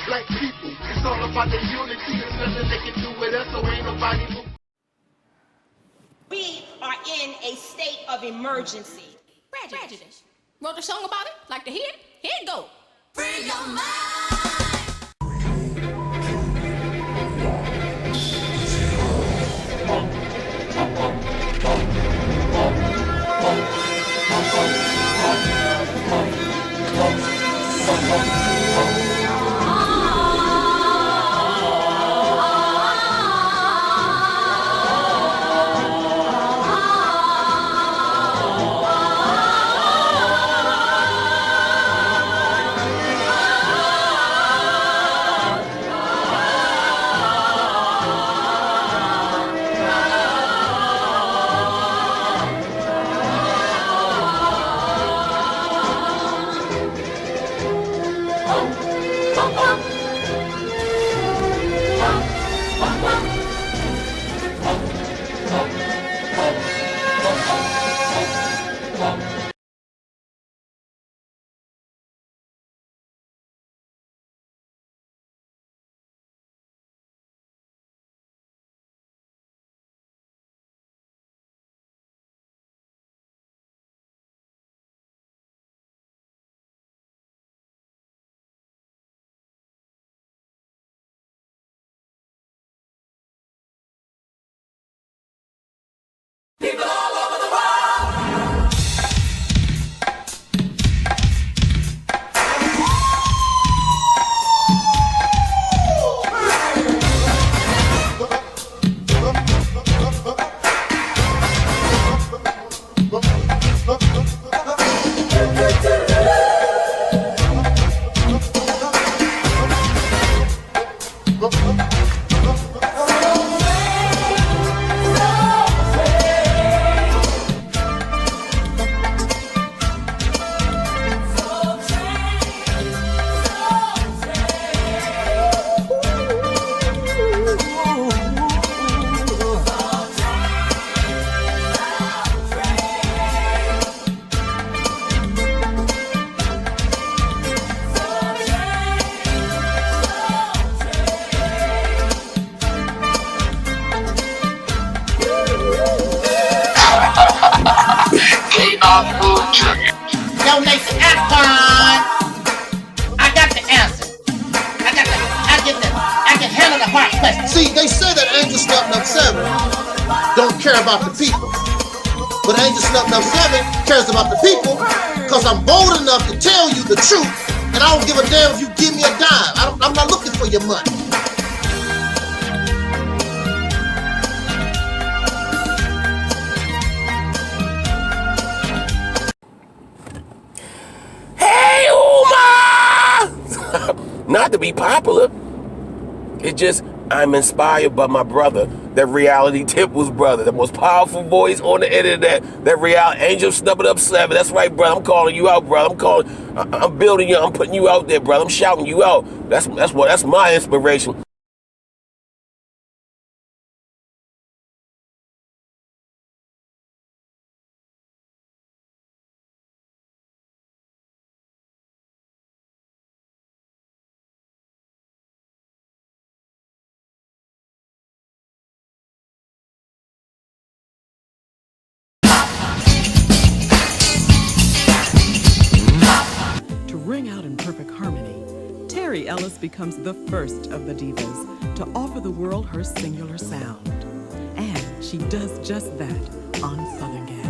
Black people, it's all about the unity. There's nothing they can do with us, so ain't nobody move. We are in a state of emergency. Prejudice. Wrote a song about it? Like to hear it? Here it go. Free your mind. People all over the world. Donate to AdMinister. I got the answer. I can handle the hard question. See, they say that Angelsnupnup7 don't care about the people. But Angelsnupnup7 cares about the people because I'm bold enough to tell you the truth, and I don't give a damn if you give me a dime. I'm not looking for your money. Not to be popular. It's just I'm inspired by my brother, that reality Temple's brother, the most powerful voice on the internet, that reality Angelsnupnup7. That's right, brother. I'm calling you out, brother. I'm building you. I'm putting you out there, brother. I'm shouting you out. That's my inspiration. Ring out in perfect harmony, Terry Ellis becomes the first of the divas to offer the world her singular sound. And she does just that on Southern Gal.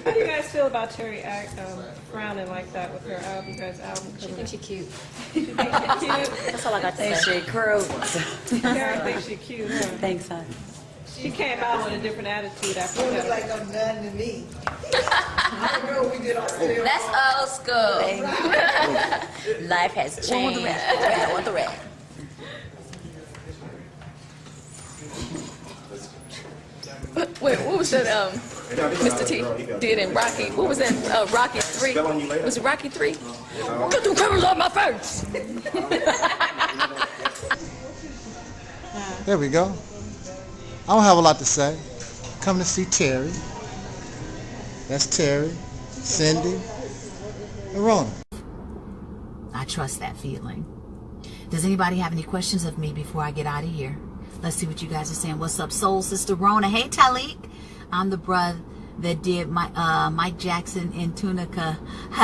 How do you guys feel about Terry frowning like that with her album? You guys' album coming? She thinks she's cute. She thinks she's cute. That's all I got to say. She crude. Terry thinks she's cute, huh? Thanks, hon. She came out with a different attitude after Don't that. look like no nun to me. I don't know what we did on film. That's old school. Life has changed. I want the red. Wait, what was that? Mr. T did in Rocky. What was that? Rocky 3. Was it Rocky 3? Get them cameras off my face. There we go. I don't have a lot to say. Come to see Terry. That's Terry, Cindy, and Rona. I trust that feeling. Does anybody have any questions of me before I get out of here? Let's see what you guys are saying. What's up, Soul Sister Rona? Hey, Taalik. I'm the brother that did Mike Jackson in Tunica,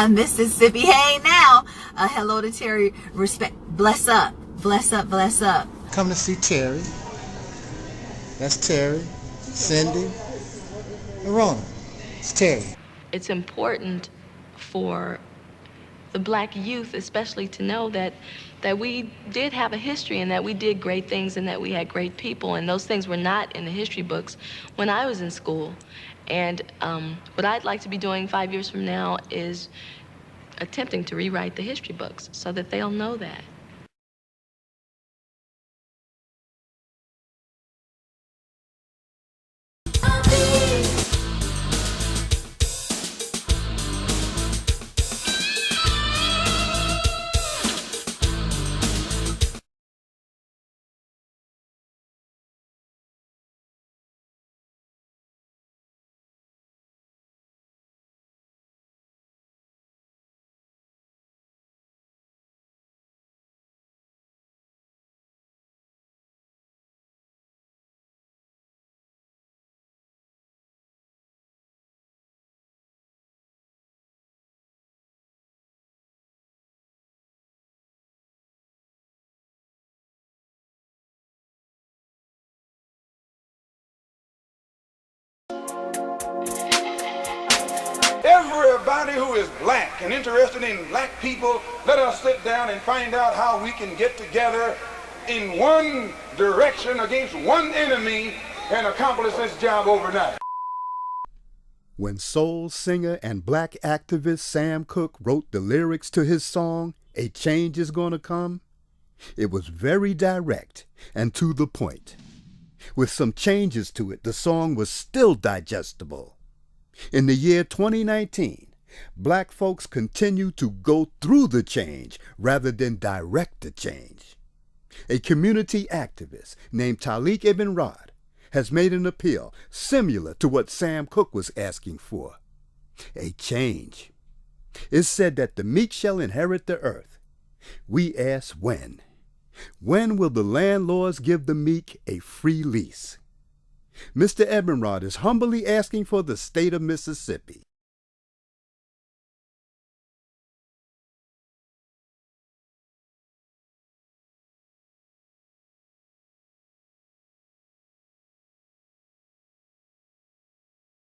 Mississippi. Hey, now. Hello to Terry. Respect. Bless up. Bless up. Bless up. Come to see Terry. That's Terry, Cindy, and Rona. It's Terry. It's important for the black youth especially to know that we did have a history and that we did great things and that we had great people, and those things were not in the history books when I was in school. And what I'd like to be doing 5 years from now is attempting to rewrite the history books so that they'll know that. Everybody who is black and interested in black people, let us sit down and find out how we can get together in one direction against one enemy and accomplish this job overnight. When soul singer and black activist Sam Cooke wrote the lyrics to his song, A Change Is Gonna Come, it was very direct and to the point. With some changes to it, the song was still digestible. In the year 2019, black folks continue to go through the change rather than direct the change. A community activist named Taalik Ibn'rad has made an appeal similar to what Sam Cooke was asking for. A change. It's said that the meek shall inherit the earth. We ask when. When will the landlords give the meek a free lease? Mr. Ibn'rad is humbly asking for the state of Mississippi.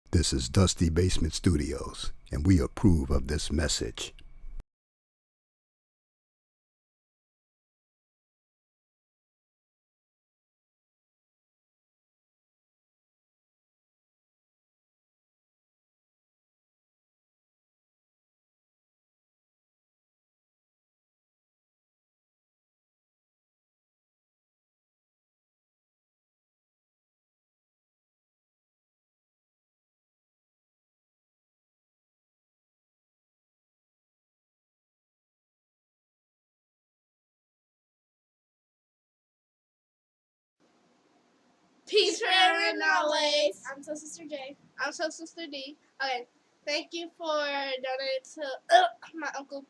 This is Dusty Basement Studios, and we approve of this message. Peace forever and always. I'm Soul Sister J. I'm Soul Sister D. Okay, thank you for donating to my uncle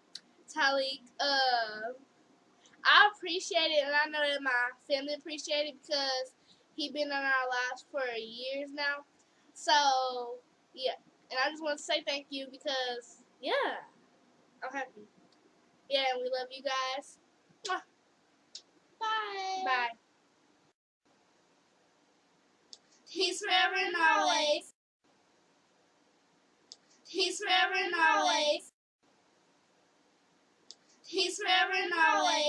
Taalik. I appreciate it, and I know that my family appreciate it because he's been in our lives for years now. So Yeah, and I just want to say thank you because, yeah, I'm happy. Yeah, and we love you guys. Mwah. Bye. Bye. Peace forever and always. Peace forever and always. Peace forever and always.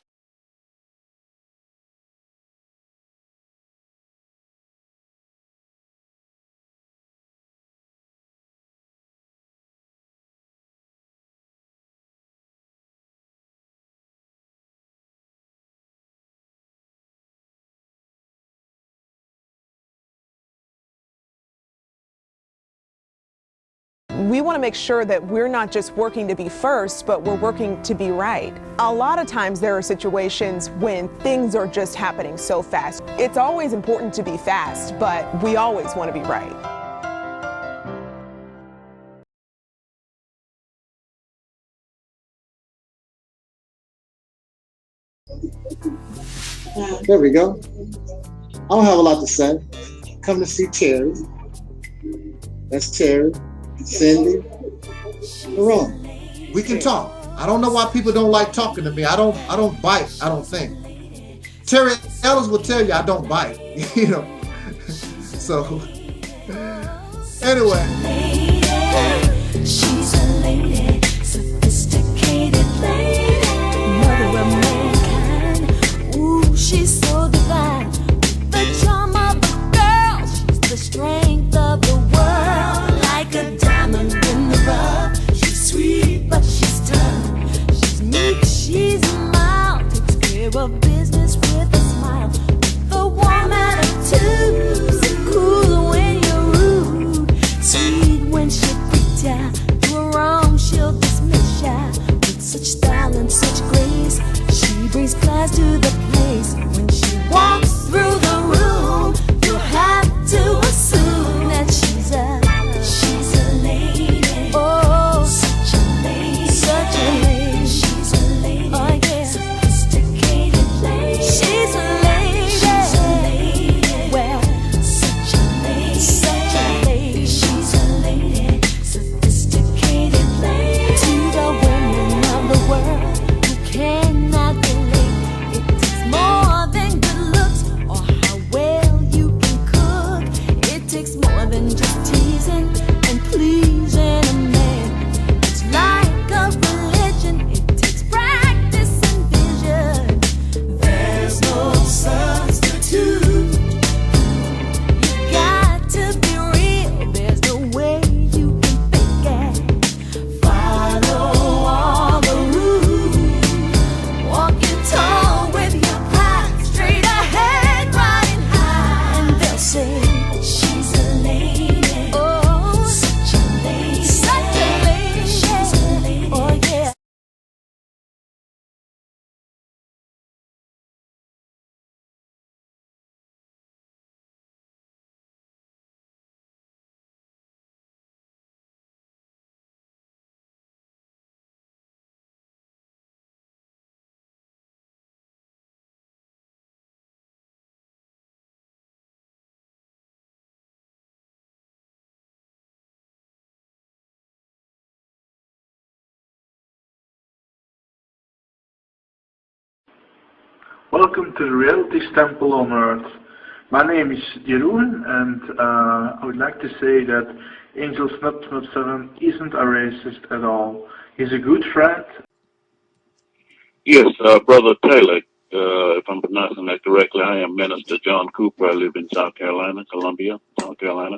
We want to make sure that we're not just working to be first, but we're working to be right. A lot of times there are situations when things are just happening so fast. It's always important to be fast, but we always want to be right. There we go. I don't have a lot to say. Come to see Terry. That's Terry, Cindy, Ron. We can talk. I don't know why people don't like talking to me. I don't bite, I don't think. Terry Ellis will tell you I don't bite, you know. So, anyway. She's a lady, sophisticated lady, mother of mankind. Ooh, she's so divine. The charm of a girl, she's the strength of the world. Like a diamond in the rough. She's sweet, but she's tough. She's meek, she's mild. Takes care of business with a smile. The warm attitude, so cool when you're rude. Sweet when she freaks ya. Do her wrong, she'll dismiss ya. With such style and such grace, she brings class to the place. When she walks through the room, you'll have to assume that she's a lady. Oh, such a lady. Such a lady. She's a lady. Oh yeah. Sophisticated lady. She's a lady. She's a lady. Well, such a lady. Such a lady. She's a lady. Sophisticated lady. To the women of the world who cannot relate, it takes more than good looks or how well you can cook. It takes more than just teasing and pleasing a man. It's like a religion. It takes practice and vision. There's no substitute. You got to be real. There's no way you can fake it. Follow all the rules. Walk your tall with your pride straight ahead, riding high. And they'll say she's a lady. Oh, such a lady. Such a lady. She's a lady. Oh yeah. Welcome to the Reality's Temple on Earth. My name is Jeroen, and I would like to say that Angelsnupnup7 isn't a racist at all. He's a good friend. Yes, Brother Taalik, if I'm pronouncing that correctly, I am Minister John Cooper. I live in South Carolina, Columbia, South Carolina.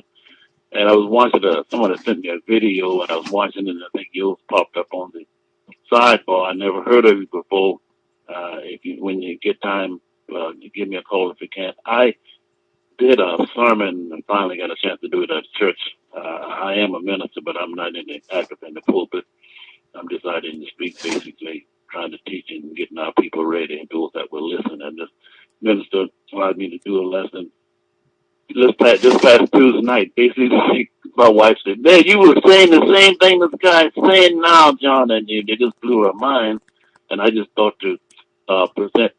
And I was watching, someone had sent me a video, and I was watching it, and I think yours popped up on the sidebar. I never heard of you before. When you get time, you give me a call if you can. I did a sermon and finally got a chance to do it at church. I am a minister, but I'm not active in the pulpit. I'm deciding to speak, basically trying to teach and getting our people ready and those that will listen. And this minister allowed me to do a lesson this past Tuesday night. Basically, my wife said, "Man, you were saying the same thing this guy's saying now, John," and it just blew her mind. And I just thought to present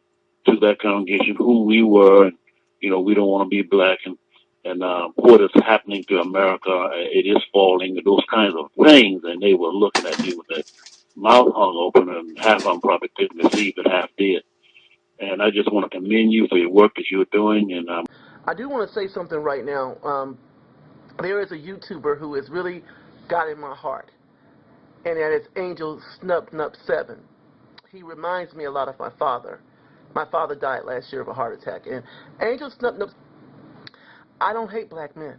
to that congregation who we were, and we don't want to be black, and and what is happening to America, it is falling, those kinds of things. And they were looking at me with their mouth hung open, and half of them probably couldn't receive it, half did. And I just want to commend you for your work that you're doing. And I do want to say something right now. There is a YouTuber who has really got in my heart, and that is Angelsnupnup7. He reminds me a lot of my father. My father died last year of a heart attack. And Angelsnupnup, I don't hate black men.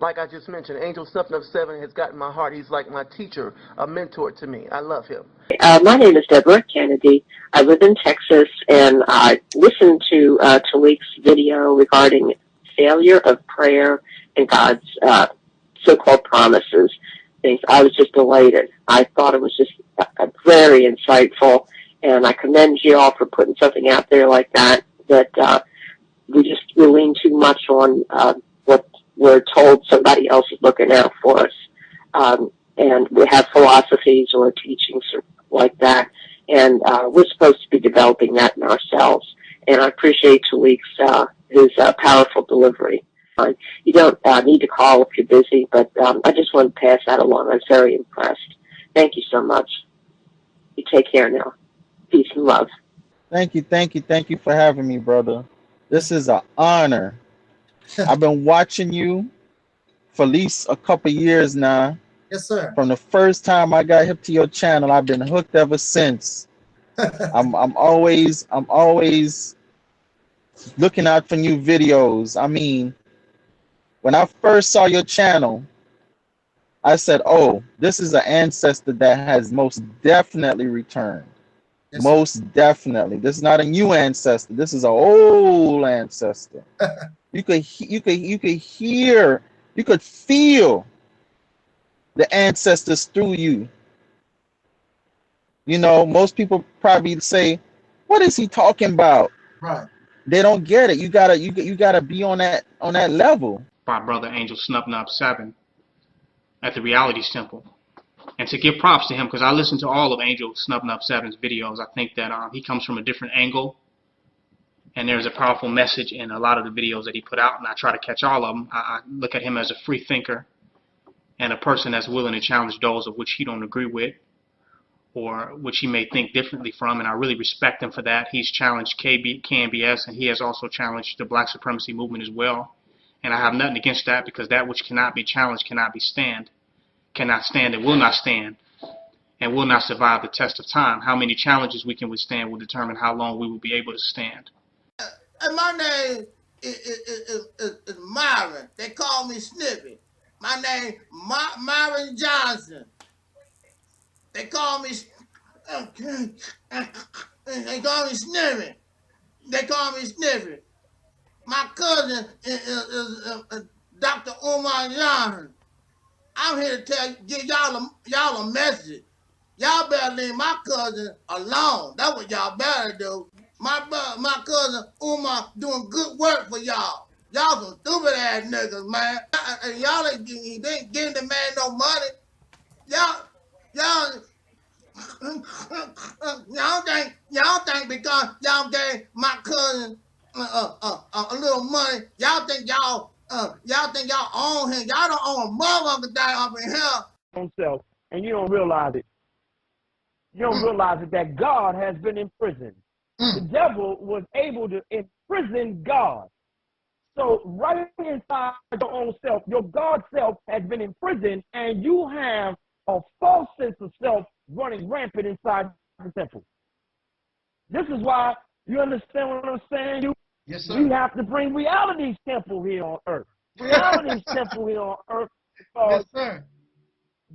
Like I just mentioned, Angelsnupnup7 has gotten my heart. He's like my teacher, a mentor to me. I love him. My name is Deborah Kennedy. I live in Texas, and I listened to Taalik's video regarding failure of prayer and God's so-called promises. Things. I was just elated. I thought it was just very insightful, and I commend you all for putting something out there like that. That we lean too much on what we're told somebody else is looking out for us, and we have philosophies or teachings like that, and we're supposed to be developing that in ourselves. And I appreciate Taalik's his powerful delivery. You don't need to call if you're busy, but I just want to pass that along. I was very impressed. Thank you so much. You take care now. Peace and love. Thank you for having me, brother. This is an honor. I've been watching you for at least a couple years now. Yes, sir. From the first time I got hip to your channel, I've been hooked ever since. I'm always looking out for new videos. I mean, when I first saw your channel, I said, oh, this is an ancestor that has most definitely returned. Yes, most definitely. This is not a new ancestor. This is an old ancestor. You could hear, you could feel the ancestors through you. You know, most people probably say, what is he talking about? Right. They don't get it. You gotta be on that level. My brother Angelsnupnup7 at the Reality Temple. And to give props to him, because I listened to all of Angelsnupnup7's videos. I think that he comes from a different angle, and there's a powerful message in a lot of the videos that he put out, and I try to catch all of them. I look at him as a free thinker and a person that's willing to challenge those of which he don't agree with or which he may think differently from, and I really respect him for that. He's challenged KNBS, and he has also challenged the black supremacy movement as well. And I have nothing against that, because that which cannot be challenged cannot stand and will not stand and will not survive the test of time. How many challenges we can withstand will determine how long we will be able to stand. And my name is Myron. They call me Sniffy. My name Myron Johnson. They call me Sniffy. They call me Sniffy. My cousin is Dr. Umar Johnson. I'm here to give y'all a message. Y'all better leave my cousin alone. That's what y'all better do. My cousin Umar doing good work for y'all. Y'all some stupid ass niggas, man. And y'all ain't giving the man no money. Y'all think because y'all gave my cousin a little money, y'all think y'all own him. Y'all don't own a motherfucker that up in here. Himself, and you don't realize it. You don't realize it that God has been imprisoned. The devil was able to imprison God. So right inside your own self, your God self has been imprisoned, and you have a false sense of self running rampant inside the temple. This is why, you understand what I'm saying? Yes, sir. We have to bring reality's temple here on earth. Reality's temple here on earth, because yes, sir.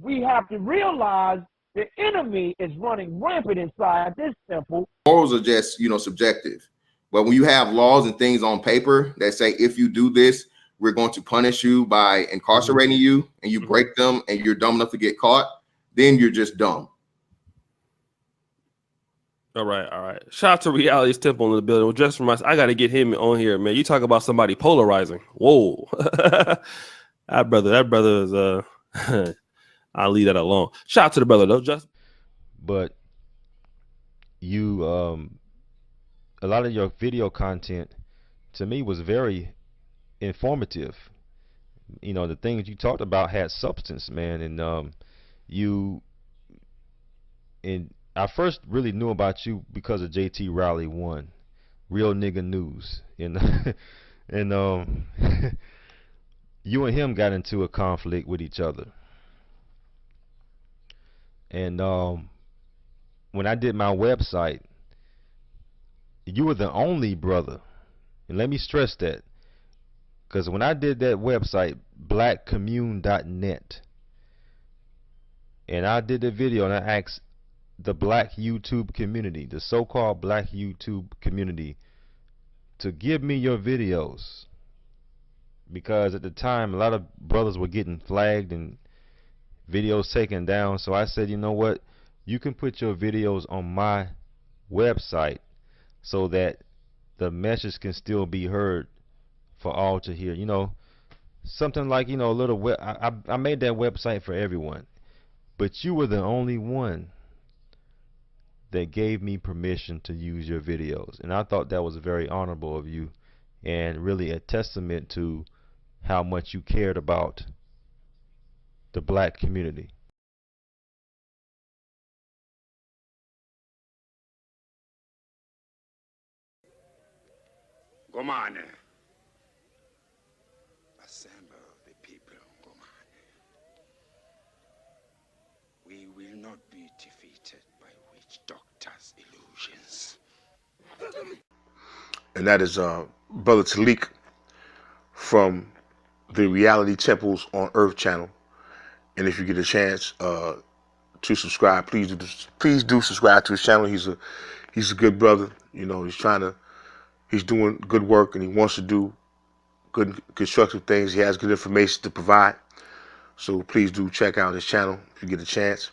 We have to realize the enemy is running rampant inside this temple. Morals are just, subjective. But when you have laws and things on paper that say, if you do this, we're going to punish you by incarcerating you, and you break them and you're dumb enough to get caught, then you're just dumb. All right. Shout out to Reality's Temple in the building. Well, just for myself, I got to get him on here, man. You talk about somebody polarizing. Whoa. that brother is, I'll leave that alone. Shout out to the brother, though, Just. But you, a lot of your video content, to me, was very informative. You know, the things you talked about had substance, man. And I first really knew about you because of JT Riley 1, Real Nigga News, and you and him got into a conflict with each other. And when I did my website, you were the only brother, and let me stress that, because when I did that website, blackcommune.net, and I did the video and I asked the black YouTube community, the so-called black YouTube community, to give me your videos, because at the time a lot of brothers were getting flagged and videos taken down. So I said, you know what, you can put your videos on my website so that the message can still be heard for all to hear. You know, something like, you know, a little I made that website for everyone, but you were the only one that gave me permission to use your videos, and I thought that was very honorable of you, and really a testament to how much you cared about the black community. Gomane. Assemble the people, Gomane. We will not be defeated by witch doctors' illusions. And that is Brother Taalik from the Reality Temples on Earth channel. And if you get a chance to subscribe, please do subscribe to his channel. He's a good brother. You know, he's doing good work, and he wants to do good constructive things. He has good information to provide. So please do check out his channel if you get a chance.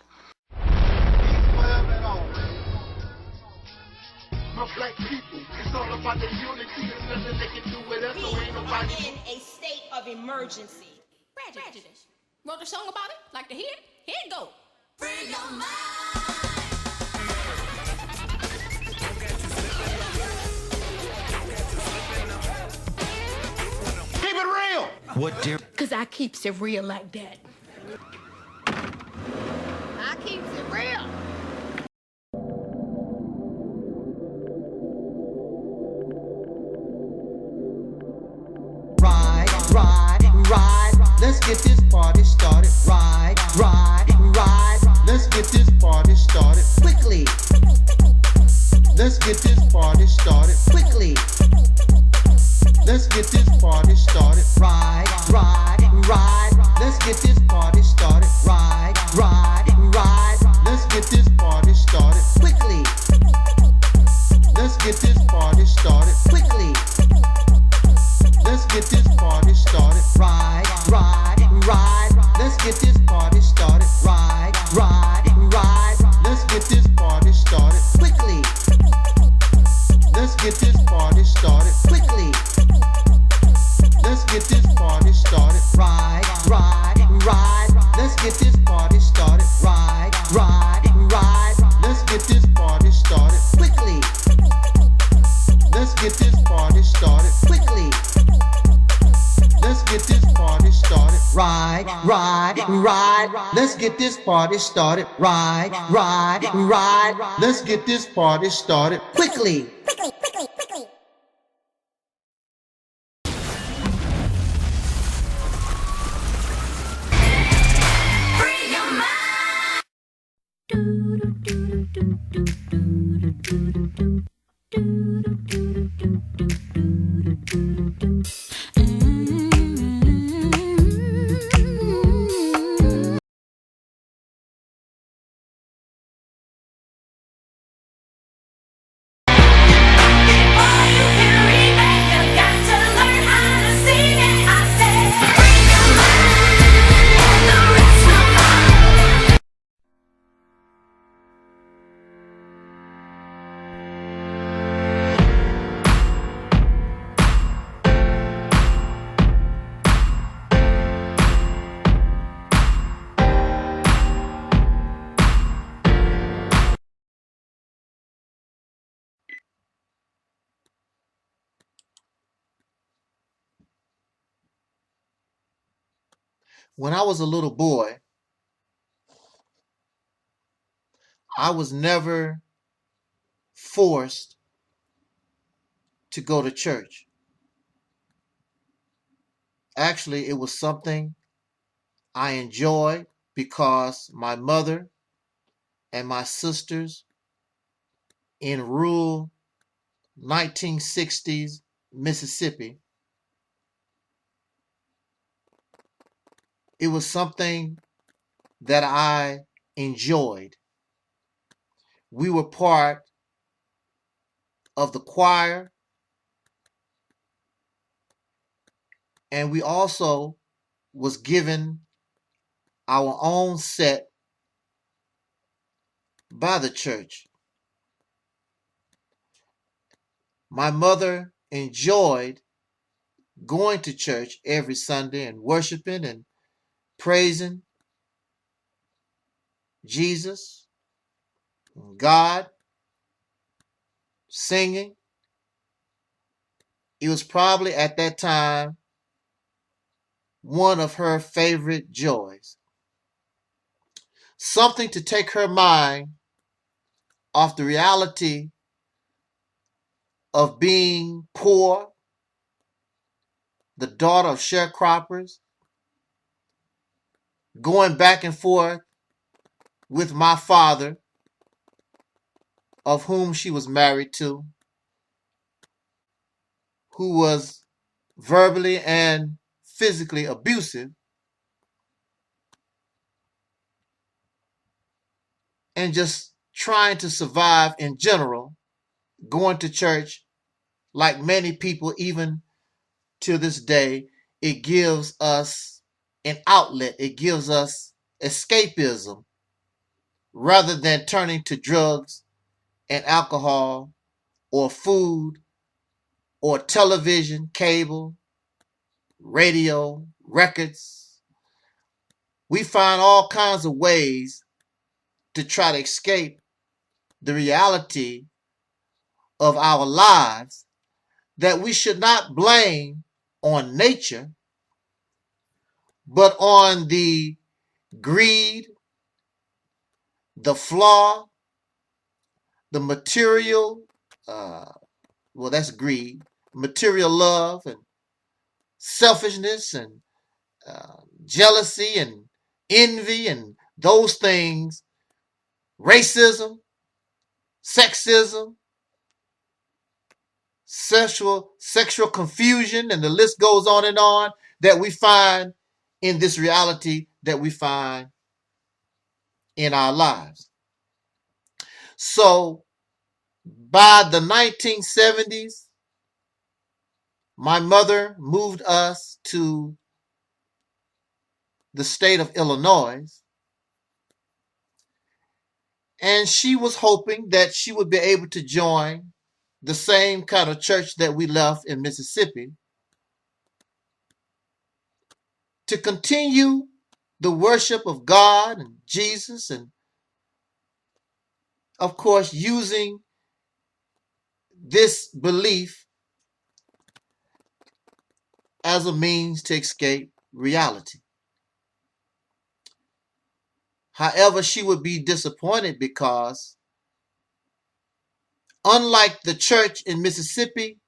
My black people, it's all about the unity. There's nothing they can do with us, so ain't nobody. We are in a state of emergency. Prejudice. Wrote a song about it? Like to hear it? Here it go. Free your mind. Keep it real. What, dear? Cause I keeps it real like that. I keeps it real. Ride, let's get this party started. Ride, let's get this party started quickly. Let's get this party started quickly. Let's get this party started. Ride, let's get this party started. Ride, let's get this party started quickly. Let's get this party started quickly. Let's get this party started. Ride, let's get this party started. Ride, let's get this party started quickly. Let's get this party started quickly. Let's get this party started. Ride, let's get this party started. Ride, let's get this party started quickly. Let's get this party started quickly. Let's get this party started. Ride, let's get this party started. Ride, let's get this party started quickly. When I was a little boy, I was never forced to go to church. Actually, it was something I enjoyed because my mother and my sisters in rural 1960s Mississippi, it was something that I enjoyed. We were part of the choir, and we also was given our own set by the church. My mother enjoyed going to church every Sunday and worshiping and praising Jesus, God, singing. It was probably at that time one of her favorite joys. Something to take her mind off the reality of being poor, the daughter of sharecroppers, going back and forth with my father, of whom she was married to, who was verbally and physically abusive, and just trying to survive in general, going to church like many people, even to this day. It gives us an outlet. It gives us escapism rather than turning to drugs and alcohol or food or television, cable, radio, records. We find all kinds of ways to try to escape the reality of our lives that we should not blame on nature, but on the greed, the flaw, the material, well, that's greed, material love and selfishness and jealousy and envy and those things, racism, sexism, sexual confusion, and the list goes on, that we find in this reality that we find in our lives. So by the 1970s, my mother moved us to the state of Illinois, and she was hoping that she would be able to join the same kind of church that we left in Mississippi to continue the worship of God and Jesus, and of course using this belief as a means to escape reality. However, she would be disappointed because, unlike the church in Mississippi,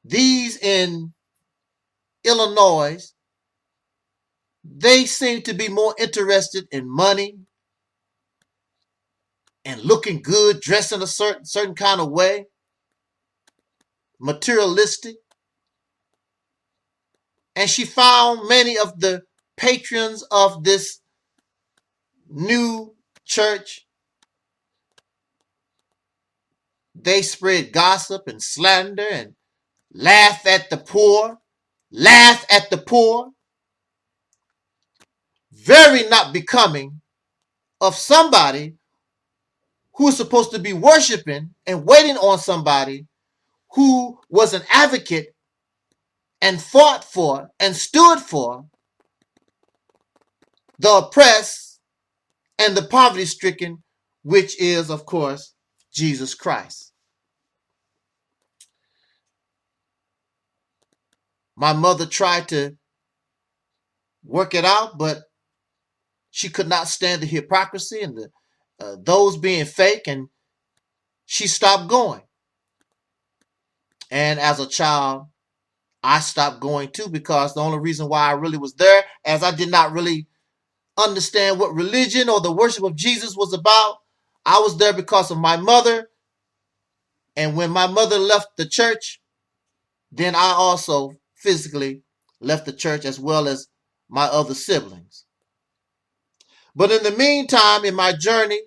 these in Illinois, they seem to be more interested in money and looking good, dressing a certain kind of way, materialistic. And she found many of the patrons of this new church, they spread gossip and slander and laugh at the poor, very not becoming of somebody who is supposed to be worshiping and waiting on somebody who was an advocate and fought for and stood for the oppressed and the poverty-stricken, which is, of course, Jesus Christ. My mother tried to work it out, but she could not stand the hypocrisy and those being fake, and she stopped going. And as a child, I stopped going too, because the only reason why I really was there, as I did not really understand what religion or the worship of Jesus was about, I was there because of my mother. And when my mother left the church, then I also physically left the church, as well as my other siblings. But in the meantime, in my journey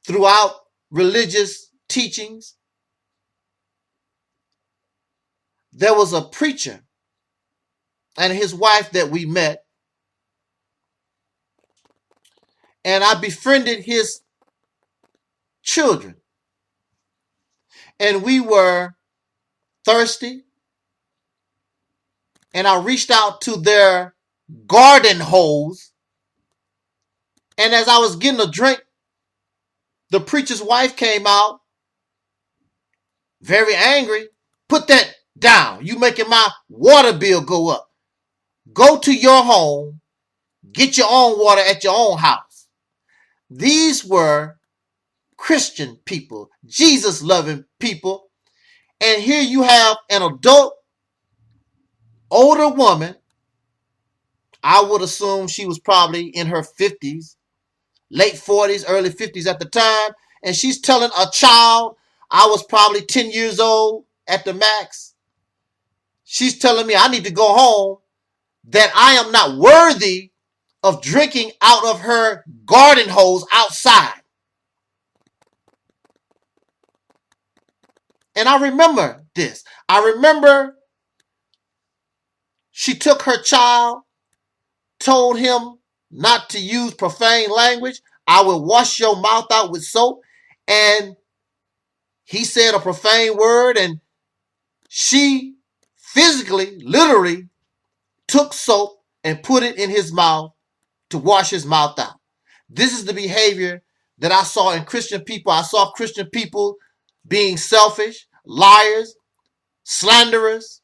throughout religious teachings, there was a preacher and his wife that we met, and I befriended his children, and we were thirsty, and I reached out to their garden hose, and as I was getting a drink, the preacher's wife came out very angry. Put that down. You making my water bill go up. Go to your home. Get your own water at your own house. These were Christian people, Jesus-loving people. And here you have an adult, older woman. I would assume she was probably in her 50s, late 40s, early 50s at the time. And she's telling a child, I was probably 10 years old at the max. She's telling me I need to go home, that I am not worthy of drinking out of her garden hose outside. And I remember this. I remember she took her child, told him not to use profane language. I will wash your mouth out with soap. And he said a profane word, and she physically, literally took soap and put it in his mouth to wash his mouth out. This is the behavior that I saw in Christian people. I saw Christian people being selfish, liars, slanderers.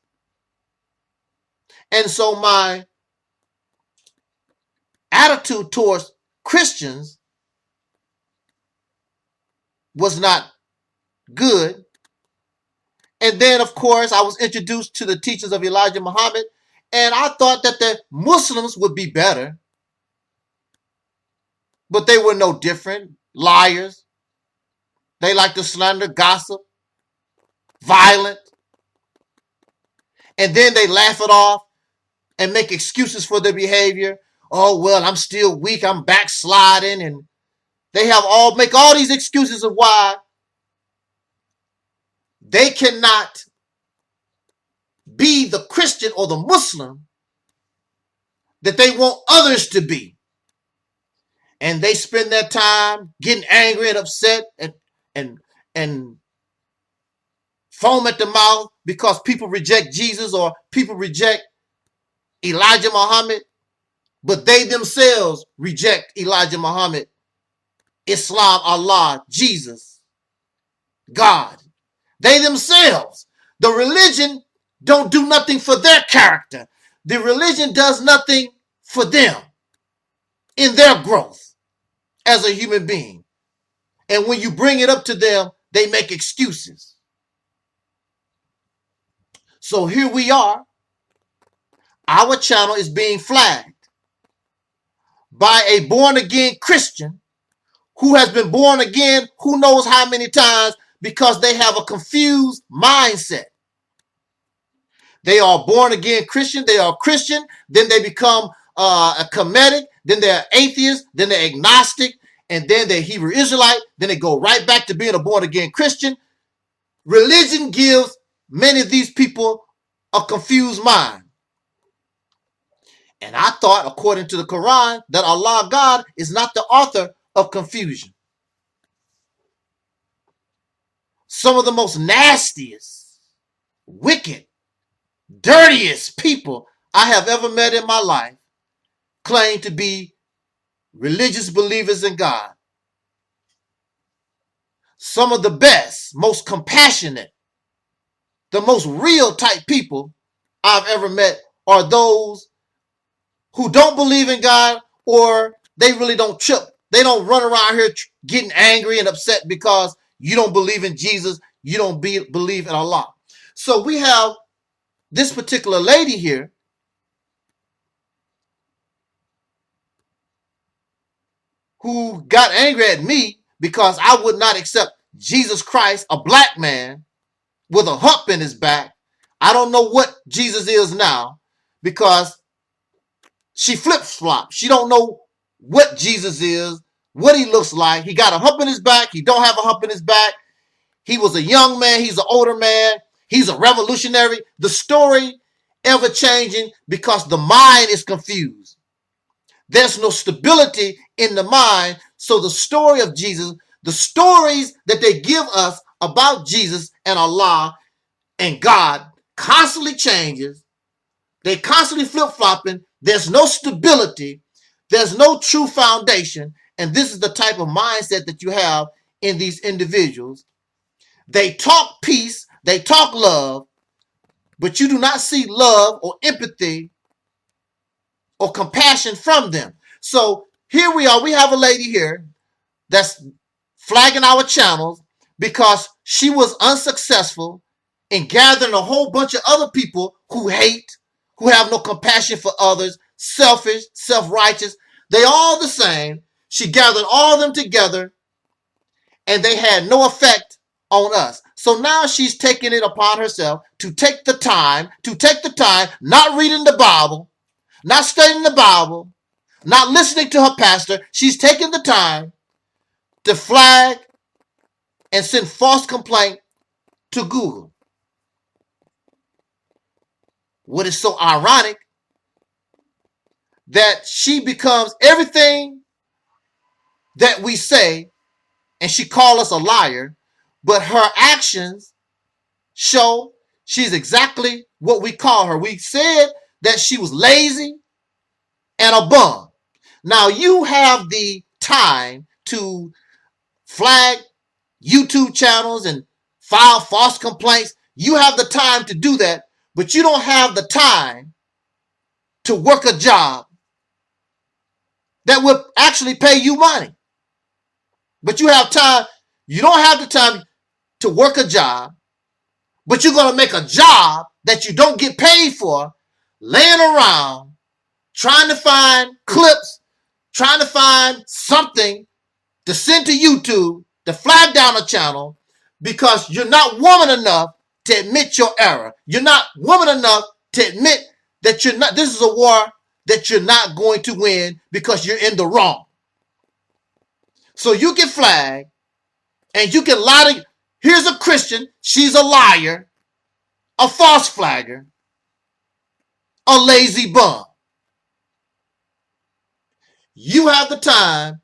And so my attitude towards Christians was not good. And then, of course, I was introduced to the teachings of Elijah Muhammad, and I thought that the Muslims would be better. But they were no different. Liars. They like to slander, gossip, violent. And then they laugh it off and make excuses for their behavior. Oh, well, I'm still weak. I'm backsliding. And they make all these excuses of why they cannot be the Christian or the Muslim that they want others to be. And they spend their time getting angry and upset and foam at the mouth because people reject Jesus or people reject Elijah Muhammad, but they themselves reject Elijah Muhammad, Islam, Allah, Jesus, God. They themselves, the religion don't do nothing for their character. The religion does nothing for them in their growth as a human being. And when you bring it up to them, they make excuses. So here we are. Our channel is being flagged by a born-again Christian who has been born again who knows how many times, because they have a confused mindset. They are born-again Christian. They are Christian. Then they become a Kemetic. Then they're atheist. Then they're agnostic. And then they're Hebrew Israelite. Then they go right back to being a born-again Christian. Religion gives many of these people a confused mind. And I thought, according to the Quran, that Allah, God, is not the author of confusion. Some of the most nastiest, wicked, dirtiest people I have ever met in my life claim to be religious believers in God. Some of the best, most compassionate, the most real type people I've ever met are those who don't believe in God, or they really don't trip. They don't run around here getting angry and upset because you don't believe in Jesus, you don't believe in Allah. So we have this particular lady here who got angry at me because I would not accept Jesus Christ, a black man with a hump in his back. I don't know what Jesus is now because she flip-flops. She don't know what Jesus is, what he looks like. He got a hump in his back. He don't have a hump in his back. He was a young man. He's an older man. He's a revolutionary. The story ever changing because the mind is confused. There's no stability in the mind. So the story of Jesus, the stories that they give us about Jesus and Allah and God constantly changes. They constantly flip-flopping. There's no stability. There's no true foundation. And this is the type of mindset that you have in these individuals. They talk peace, they talk love, but you do not see love or empathy or compassion from them. So here we are. We have a lady here that's flagging our channels because she was unsuccessful in gathering a whole bunch of other people who hate, who have no compassion for others, selfish, self-righteous. They all the same. She gathered all of them together and they had no effect on us. So now she's taking it upon herself to take the time, not reading the Bible, not studying the Bible, not listening to her pastor. She's taking the time to flag and send false complaint to Google. What is so ironic that she becomes everything that we say, and she calls us a liar, but her actions show she's exactly what we call her. We said that she was lazy and a bum. Now you have the time to flag YouTube channels and file false complaints. You have the time to do that, but you don't have the time to work a job that will actually pay you money. But you have time. You don't have the time to work a job, but you're going to make a job that you don't get paid for, laying around trying to find clips, trying to find something to send to YouTube to flag down a channel because you're not woman enough to admit your error. You're not woman enough to admit that you're not, this is a war that you're not going to win because you're in the wrong. So you can flag and you can lie to, here's a Christian, she's a liar, a false flagger, a lazy bum. You have the time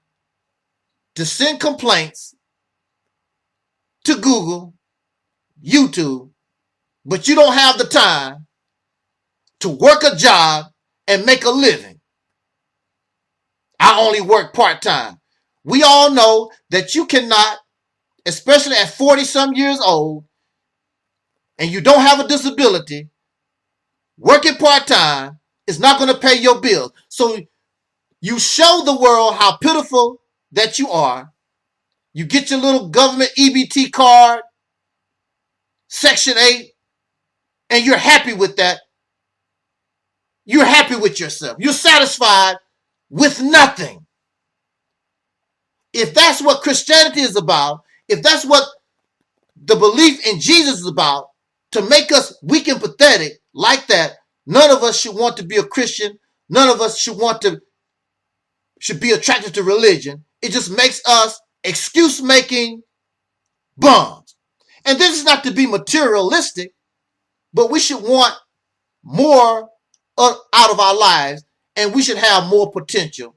to send complaints to Google, YouTube, but you don't have the time to work a job and make a living. I only work part-time. We all know that you cannot, especially at 40 some years old, and you don't have a disability, working part-time is not going to pay your bills. So you show the world how pitiful that you are. You get your little government EBT card, Section 8, and you're happy with that. You're happy with yourself. You're satisfied with nothing. If that's what Christianity is about, if that's what the belief in Jesus is about, to make us weak and pathetic like that, none of us should want to be a Christian. None of us should be attracted to religion. It just makes us excuse-making bums. And this is not to be materialistic, but we should want more out of our lives, and we should have more potential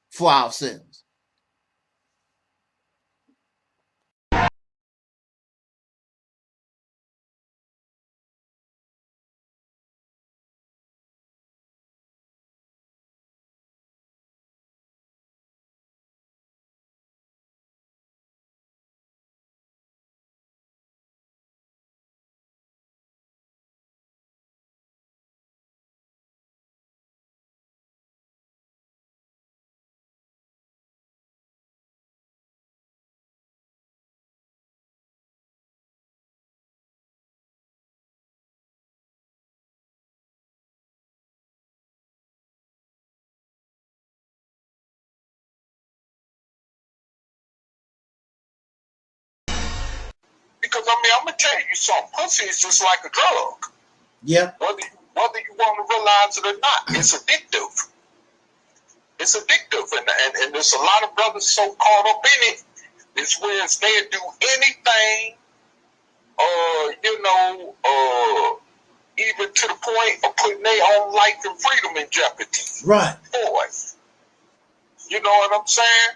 for ourselves. Because I mean, I'm gonna tell you something. Pussy is just like a drug. Yeah. Whether you want to realize it or not, it's addictive. It's addictive, and there's a lot of brothers so caught up in it. It's where they'll do anything, even to the point of putting their own life and freedom in jeopardy. Right. Boy, you know what I'm saying?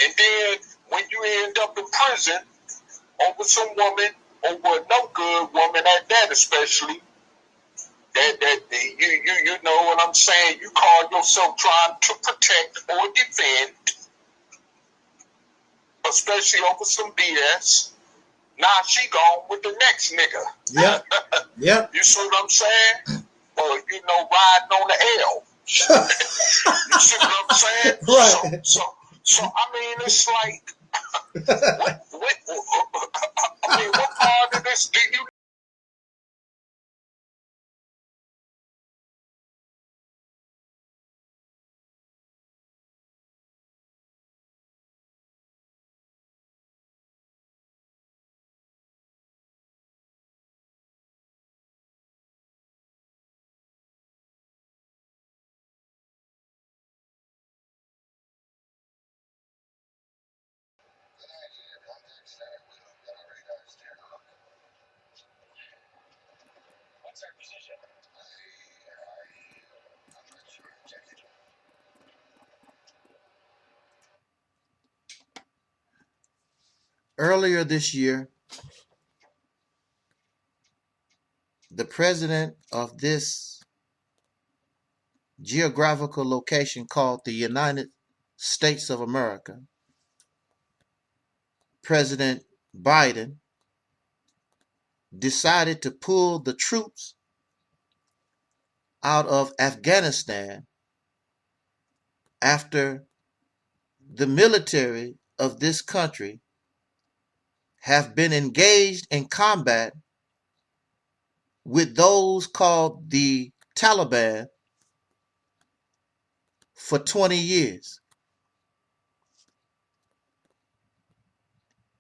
And then when you end up in prison over some woman, over a no good woman at that, especially, that you know what I'm saying? You call yourself trying to protect or defend, especially over some BS. Now she gone with the next nigga. Yep. Yep. You see what I'm saying? Or riding on the L. You see what I'm saying? Right. So I mean, it's like, what part of this do you? Earlier this year, the president of this geographical location called the United States of America, President Biden, decided to pull the troops out of Afghanistan after the military of this country have been engaged in combat with those called the Taliban for 20 years.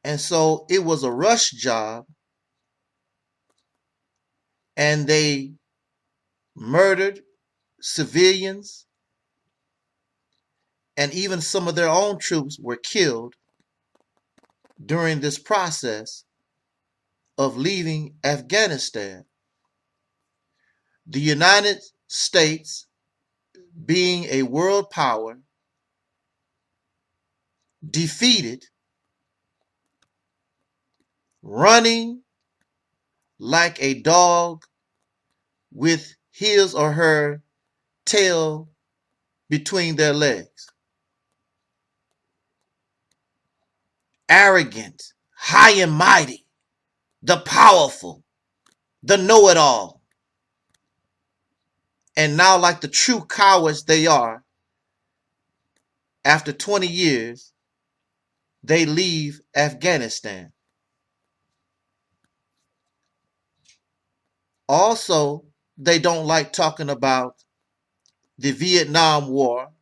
And so it was a rush job, and they murdered civilians, and even some of their own troops were killed during this process of leaving Afghanistan. The United States, being a world power, defeated, running like a dog with his or her tail between their legs. Arrogant, high and mighty, the powerful, the know-it-all. And now, like the true cowards they are, after 20 years, they leave Afghanistan. Also, they don't like talking about the Vietnam War,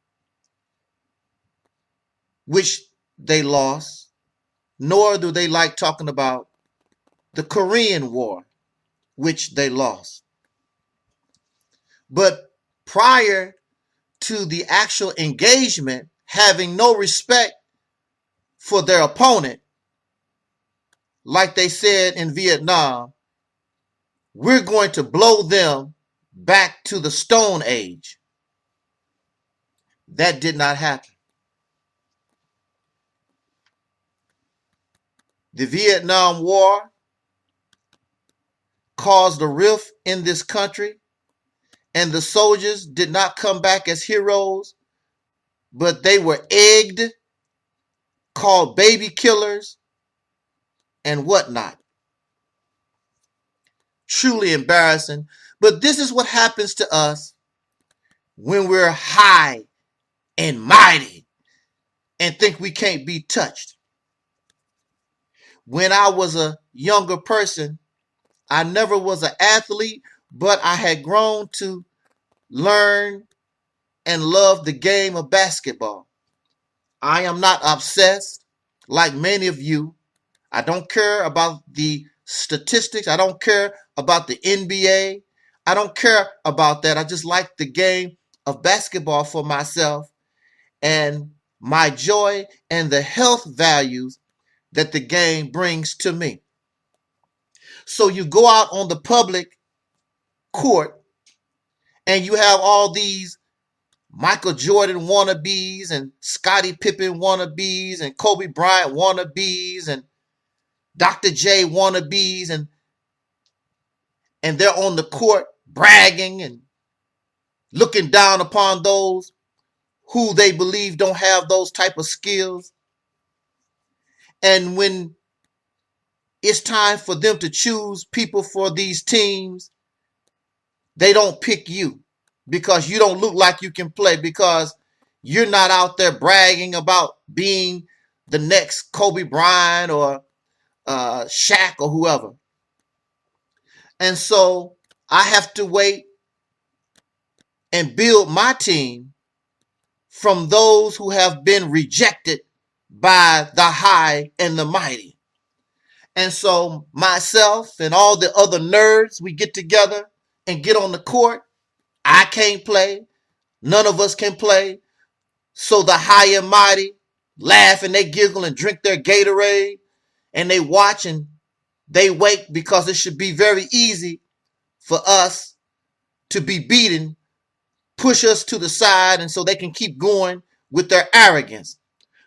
which they lost, nor do they like talking about the Korean War, which they lost. But prior to the actual engagement, having no respect for their opponent, like they said in Vietnam, we're going to blow them back to the Stone Age. That did not happen. The Vietnam War caused a rift in this country, and the soldiers did not come back as heroes, but they were egged, called baby killers, and whatnot. Truly embarrassing. But this is what happens to us when we're high and mighty and think we can't be touched. When I was a younger person, I never was an athlete, but I had grown to learn and love the game of basketball. I am not obsessed like many of you. I don't care about the statistics. I don't care about the NBA. I don't care about that. I just like the game of basketball for myself and my joy and the health values that the game brings to me. So you go out on the public court and you have all these Michael Jordan wannabes and Scottie Pippen wannabes and Kobe Bryant wannabes and Dr. J wannabes, and they're on the court bragging and looking down upon those who they believe don't have those type of skills. And when it's time for them to choose people for these teams, they don't pick you because you don't look like you can play, because you're not out there bragging about being the next Kobe Bryant or Shaq or whoever. And so I have to wait and build my team from those who have been rejected by the high and the mighty. And so myself and all the other nerds, we get together and get on the court. I can't play. None of us can play. So the high and mighty laugh and they giggle and drink their Gatorade and they watch and they wait, because it should be very easy for us to be beaten, push us to the side, and so they can keep going with their arrogance.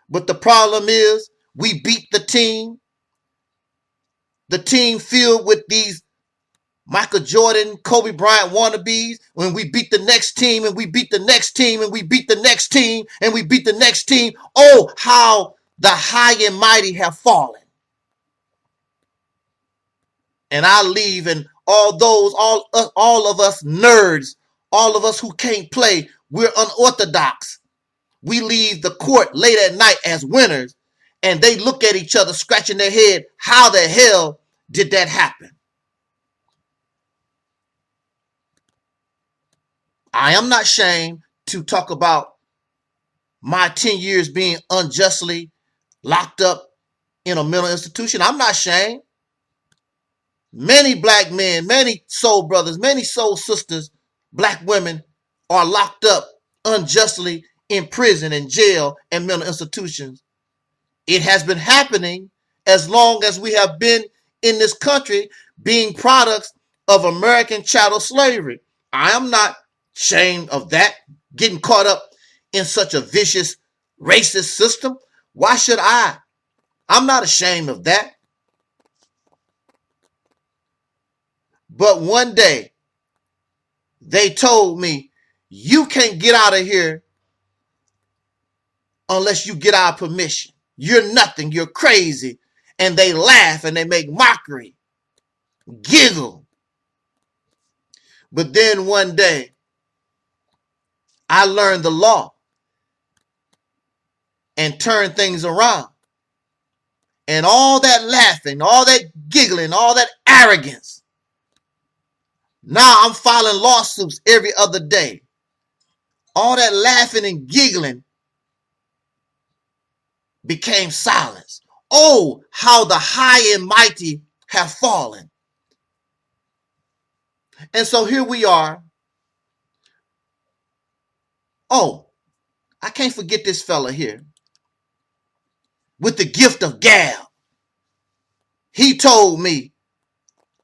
But the problem is we beat the team filled with these Michael Jordan, Kobe Bryant wannabes, when we beat the next team and we beat the next team and we beat the next team and we beat the next team. Oh, how the high and mighty have fallen. And I leave, and all of us nerds, all of us who can't play, we're unorthodox. We leave the court late at night as winners, and they look at each other scratching their head. How the hell did that happen? I am not ashamed to talk about my 10 years being unjustly locked up in a mental institution. I'm not ashamed. Many black men, many soul brothers, many soul sisters, black women are locked up unjustly in prison and jail and mental institutions. It has been happening as long as we have been in this country, being products of American chattel slavery. I am not ashamed of that, getting caught up in such a vicious, racist system. Why should I? I'm not ashamed of that. But one day, they told me, you can't get out of here unless you get our permission. You're nothing. You're crazy. And they laugh and they make mockery, giggle. But then one day, I learned the law and turned things around. And all that laughing, all that giggling, all that arrogance, now I'm filing lawsuits every other day. All that laughing and giggling became silence. Oh, how the high and mighty have fallen. And so here we are. Oh, I can't forget this fella here with the gift of gab. He told me,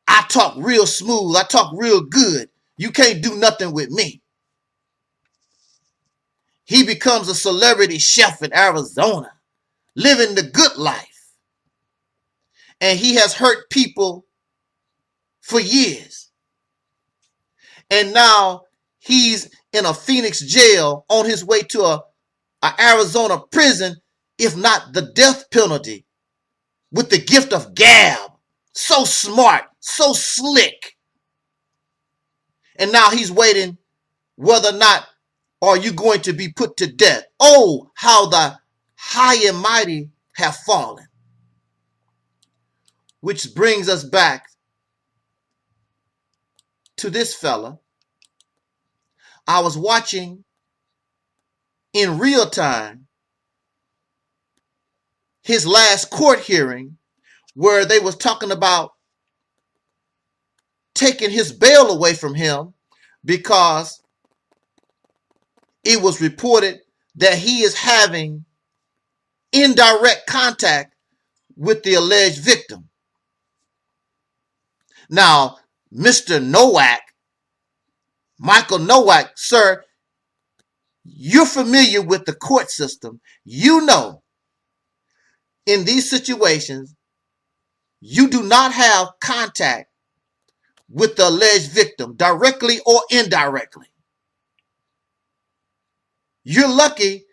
I talk real smooth. I talk real good. You can't do nothing with me. He becomes a celebrity chef in Arizona, living the good life. And he has hurt people for years. And now he's in a Phoenix jail on his way to a Arizona prison, if not the death penalty, with the gift of gab. So smart, so slick. And now he's waiting whether or not are you going to be put to death. Oh, how the high and mighty have fallen. Which brings us back to this fella. I was watching in real time his last court hearing, where they was talking about taking his bail away from him because it was reported that he is having indirect contact with the alleged victim. Now, Mr. Nowak, Michael Nowak, sir, you're familiar with the court system. You know, in these situations, you do not have contact with the alleged victim, directly or indirectly. You're lucky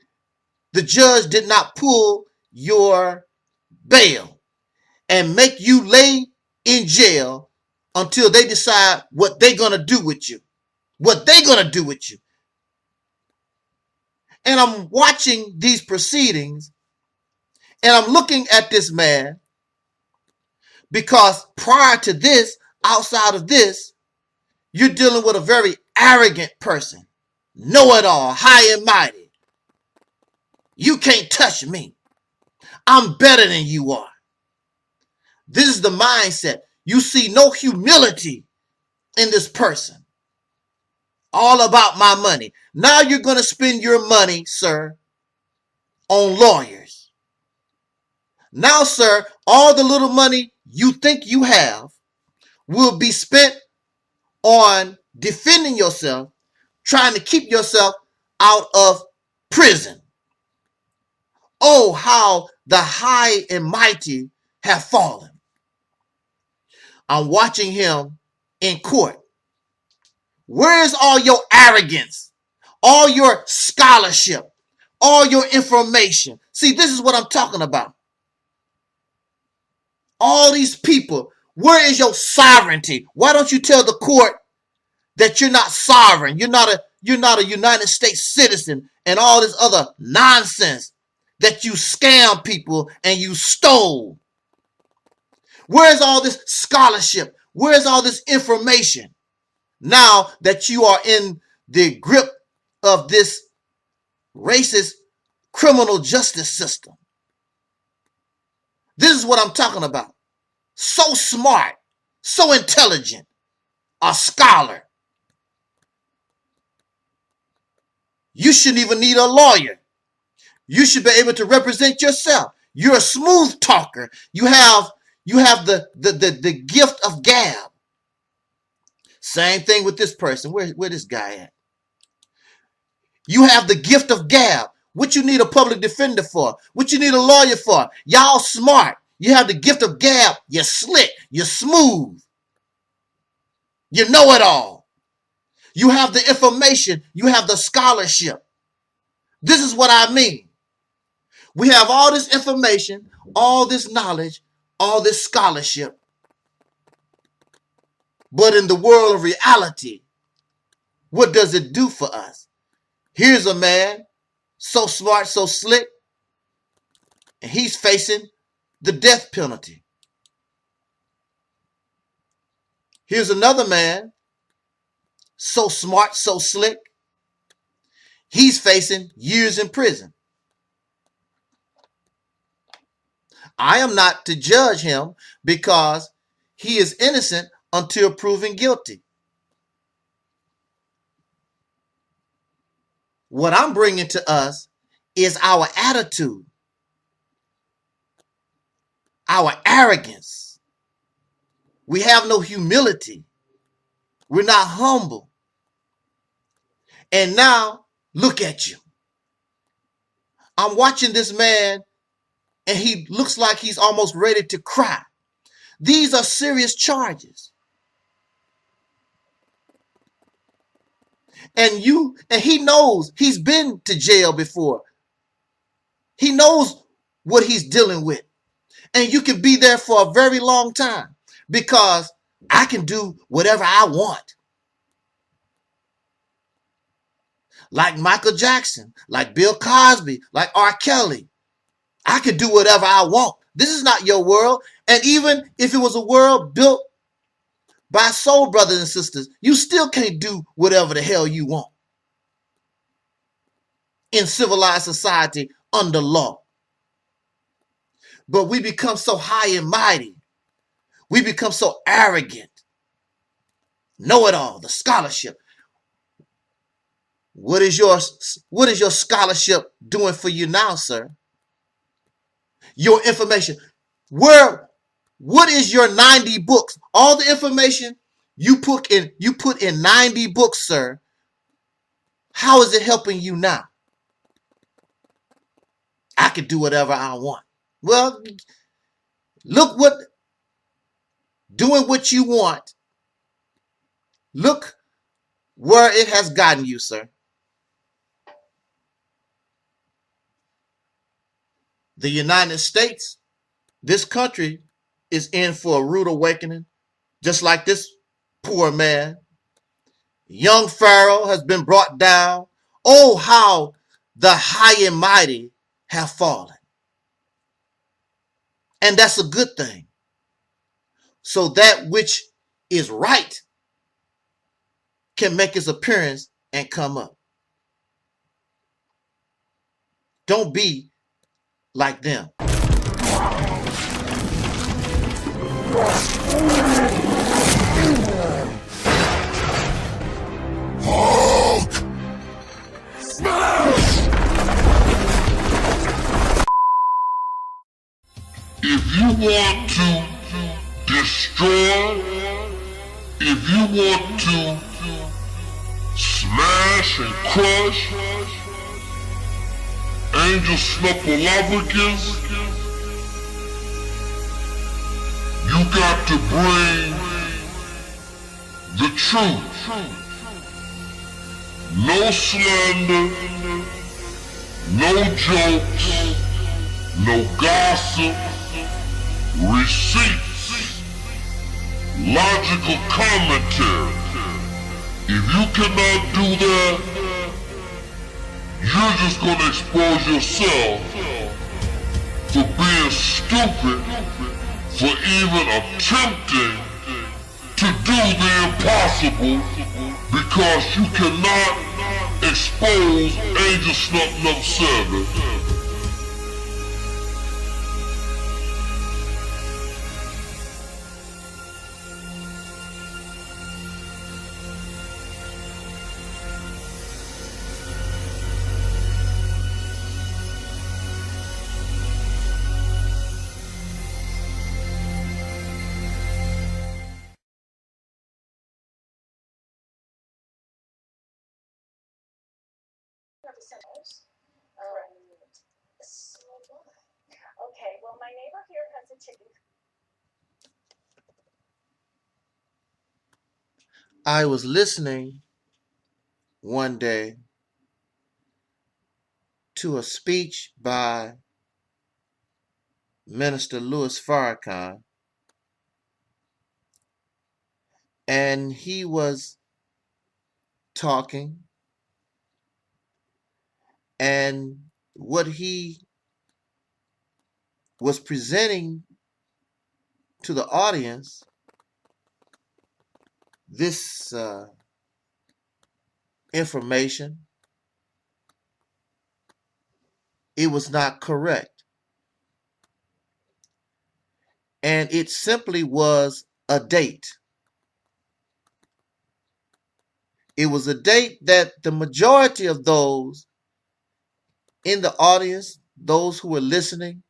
the judge did not pull your bail and make you lay in jail until they decide what they're going to do with you. What they're going to do with you. And I'm watching these proceedings and I'm looking at this man because prior to this, outside of this, you're dealing with a very arrogant person. Know-it-all, high and mighty. You can't touch me. I'm better than you are. This is the mindset. You see no humility in this person. All about my money. Now you're going to spend your money, sir, on lawyers. Now, sir, all the little money you think you have will be spent on defending yourself, trying to keep yourself out of prison. Oh, how the high and mighty have fallen. I'm watching him in court. Where's all your arrogance, all your scholarship, all your information? See, this is what I'm talking about. All these people, where is your sovereignty? Why don't you tell the court that you're not sovereign? You're not a United States citizen and all this other nonsense that you scam people and you stole. Where's all this scholarship? Where's all this information? Now that you are in the grip of this racist criminal justice system. This is what I'm talking about. So smart, so intelligent, a scholar. You shouldn't even need a lawyer. You should be able to represent yourself. You're a smooth talker. You have the gift of gab. Same thing with this person. Where this guy at? You have the gift of gab. What you need a public defender for? What you need a lawyer for? Y'all smart. You have the gift of gab. You're slick. You're smooth. You know it all. You have the information. You have the scholarship. This is what I mean. We have all this information, all this knowledge, all this scholarship. But in the world of reality, what does it do for us? Here's a man, so smart, so slick, and he's facing the death penalty. Here's another man, so smart, so slick, he's facing years in prison. I am not to judge him because he is innocent until proven guilty. What I'm bringing to us is our attitude, our arrogance. We have no humility. We're not humble. And now, look at you. I'm watching this man, and he looks like he's almost ready to cry. These are serious charges. And he knows he's been to jail before. He knows what he's dealing with. And you can be there for a very long time because I can do whatever I want. Like Michael Jackson, like Bill Cosby, like R. Kelly. I can do whatever I want. This is not your world. And even if it was a world built by soul brothers and sisters, you still can't do whatever the hell you want in civilized society under law. But we become so high and mighty. We become so arrogant. Know it all, the scholarship. What is your scholarship doing for you now, sir? Your information. What is your 90 books? All the information you put in 90 books, sir. How is it helping you now? I can do whatever I want. Well, look what doing what you want. Look where it has gotten you, sir. The United States, this country, is in for a rude awakening, just like this poor man. Young Pharaoh has been brought down. Oh, how the high and mighty have fallen. And that's a good thing. So that which is right can make its appearance and come up. Don't be like them. Hulk! Smash! If you want to destroy, if you want to smash and crush Angelsnupnup7, you got to bring the truth. No slander, no jokes, no gossip, receipts, logical commentary. If you cannot do that, you're just going to expose yourself for being stupid, for even attempting to do the impossible, because you cannot expose Angelsnupnup7. Okay, well, my neighbor here has a chicken. I was listening one day to a speech by Minister Louis Farrakhan, and he was talking, and what he was presenting to the audience, this information, it was not correct. And it simply was a date. It was a date that the majority of those in the audience, those who were listening,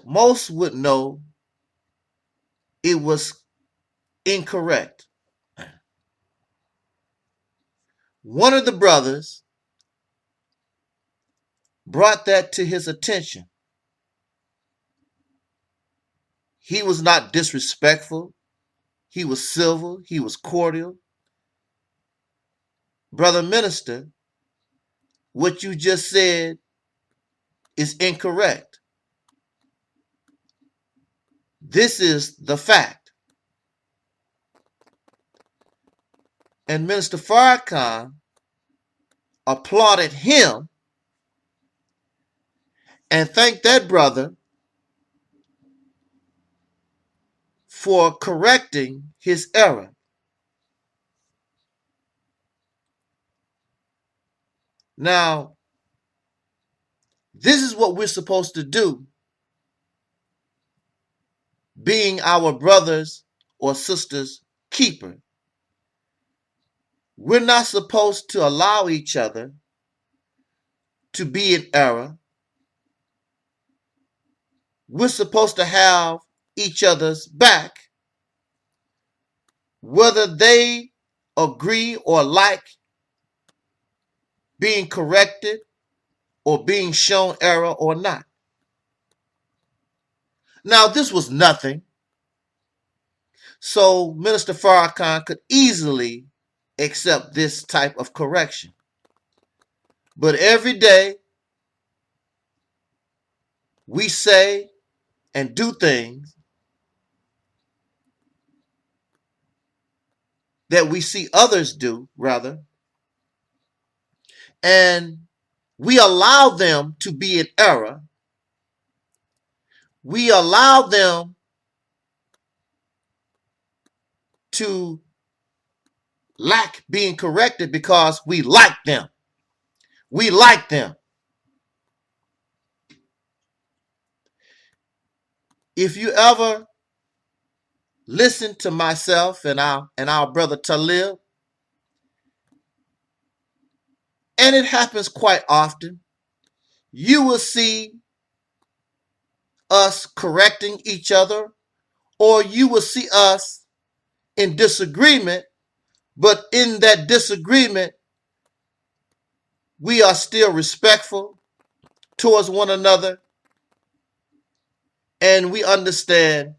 most would know it was incorrect. One of the brothers brought that to his attention. He was not disrespectful. He was civil. He was cordial. Brother Minister, what you just said is incorrect. This is the fact. And Minister Farrakhan applauded him and thanked that brother for correcting his error. Now, This is what we're supposed to do, being our brothers or sisters' keeper. We're not supposed to allow each other to be in error. We're supposed to have each other's back, whether they agree or like being corrected or being shown error or not. Now, this was nothing, so Minister Farrakhan could easily accept this type of correction. But every day, we say and do things that we see others do, rather, and we allow them to be in error. We allow them to lack being corrected because we like them. We like them. If you ever listen to myself and our brother Taalik, and it happens quite often, you will see us correcting each other, or you will see us in disagreement, but in that disagreement, we are still respectful towards one another, and we understand,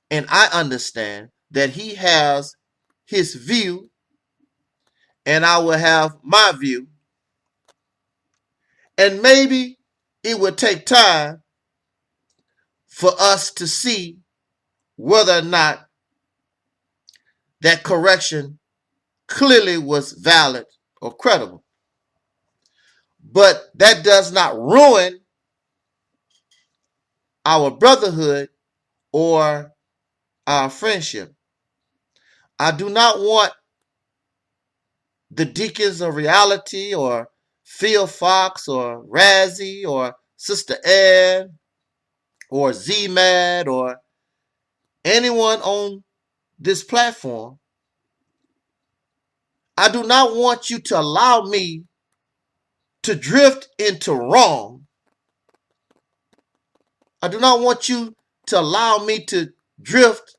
and I understand that he has his view and I will have my view. And maybe it would take time for us to see whether or not that correction clearly was valid or credible. But that does not ruin our brotherhood or our friendship. I do not want the deacons of reality or Phil Fox or Razzie or Sister Ed or Z-Mad or anyone on this platform. I do not want you to allow me to drift into wrong. I do not want you to allow me to drift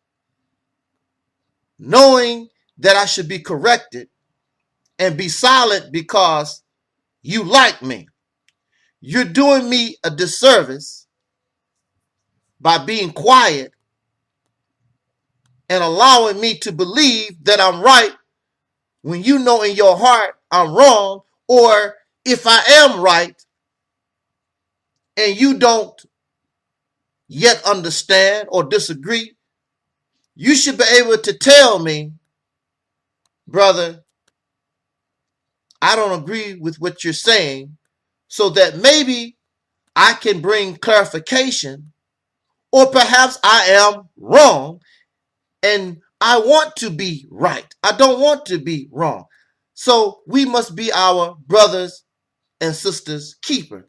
knowing that I should be corrected and be silent because you like me. You're doing me a disservice by being quiet and allowing me to believe that I'm right when you know in your heart I'm wrong, or if I am right and you don't yet understand or disagree, you should be able to tell me, brother, I don't agree with what you're saying, so that maybe I can bring clarification, or perhaps I am wrong and I want to be right. I don't want to be wrong. So we must be our brothers and sisters' keeper.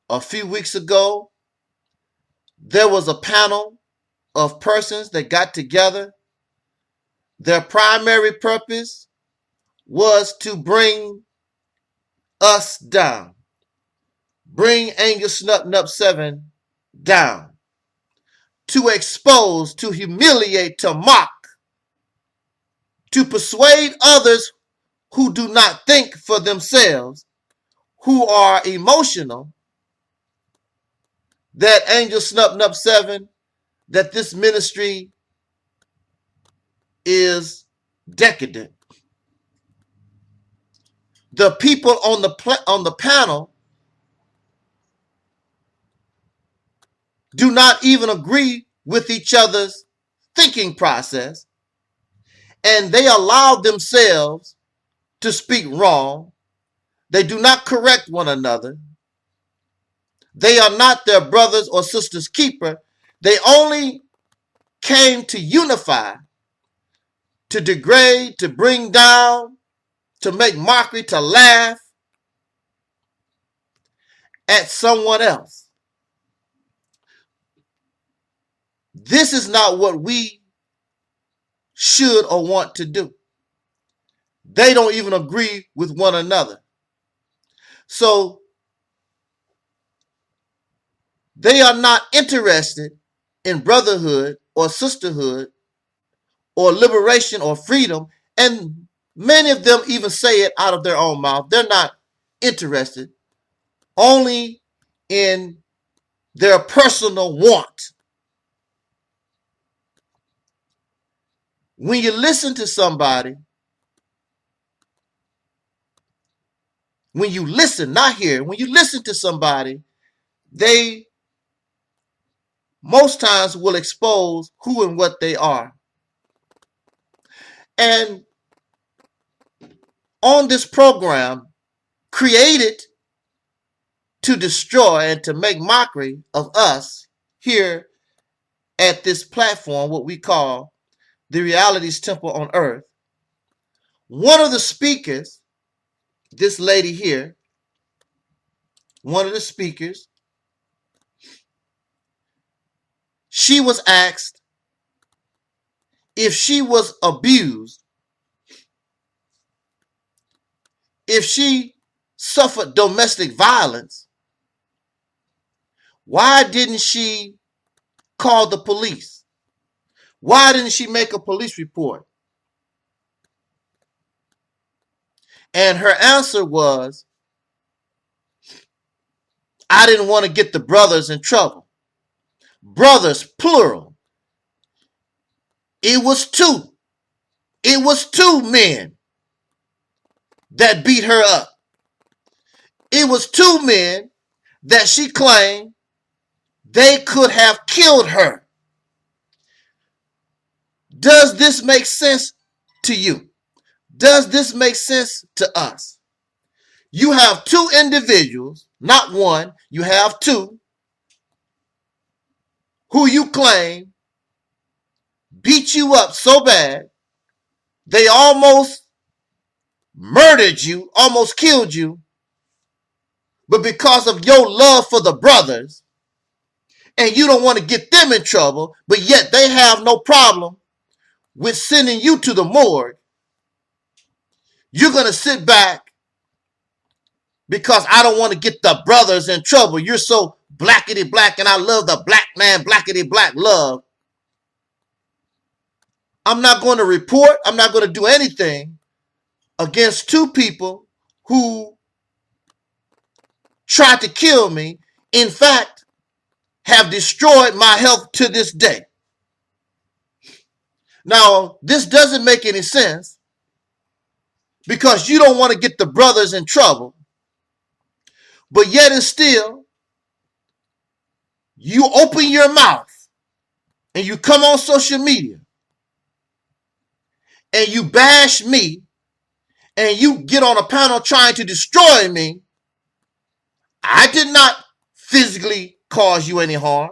A few weeks ago, there was a panel of persons that got together. Their primary purpose was to bring us down, bring Angelsnupnup7 down, to expose, to humiliate, to mock, to persuade others who do not think for themselves, who are emotional, that Angelsnupnup7, that this ministry is decadent. The people on the panel do not even agree with each other's thinking process, and they allow themselves to speak wrong. They do not correct one another. They are not their brothers or sisters' keeper. They only came to unify, to degrade, to bring down, to make mockery, to laugh, at someone else. This is not what we should or want to do. They don't even agree with one another. So they are not interested in brotherhood or sisterhood or liberation or freedom. And many of them even say it out of their own mouth. They're not interested, only in their personal want. When you listen to somebody, when you listen, not hear, when you listen to somebody, they most times will expose who and what they are. And on this program, created to destroy and to make mockery of us here at this platform, what we call the Reality's Temple on Earth, one of the speakers, this lady here, one of the speakers, she was asked if she was abused, if she suffered domestic violence, why didn't she call the police? Why didn't she make a police report? And her answer was, I didn't want to get the brothers in trouble. Brothers, plural. It was two. It was two men that beat her up. It was two men that she claimed they could have killed her. Does this make sense to you? Does this make sense to us? You have two individuals, not one, you have two, who you claim beat you up so bad, they almost murdered you, almost killed you, but because of your love for the brothers, and you don't want to get them in trouble, but yet they have no problem with sending you to the morgue, you're going to sit back because I don't want to get the brothers in trouble. You're so blackety black, and I love the black man, blackety black love. I'm not going to report, I'm not going to do anything against two people who tried to kill me, in fact, have destroyed my health to this day. Now, this doesn't make any sense because you don't want to get the brothers in trouble, but yet and still, you open your mouth and you come on social media and you bash me and you get on a panel trying to destroy me. I did not physically cause you any harm.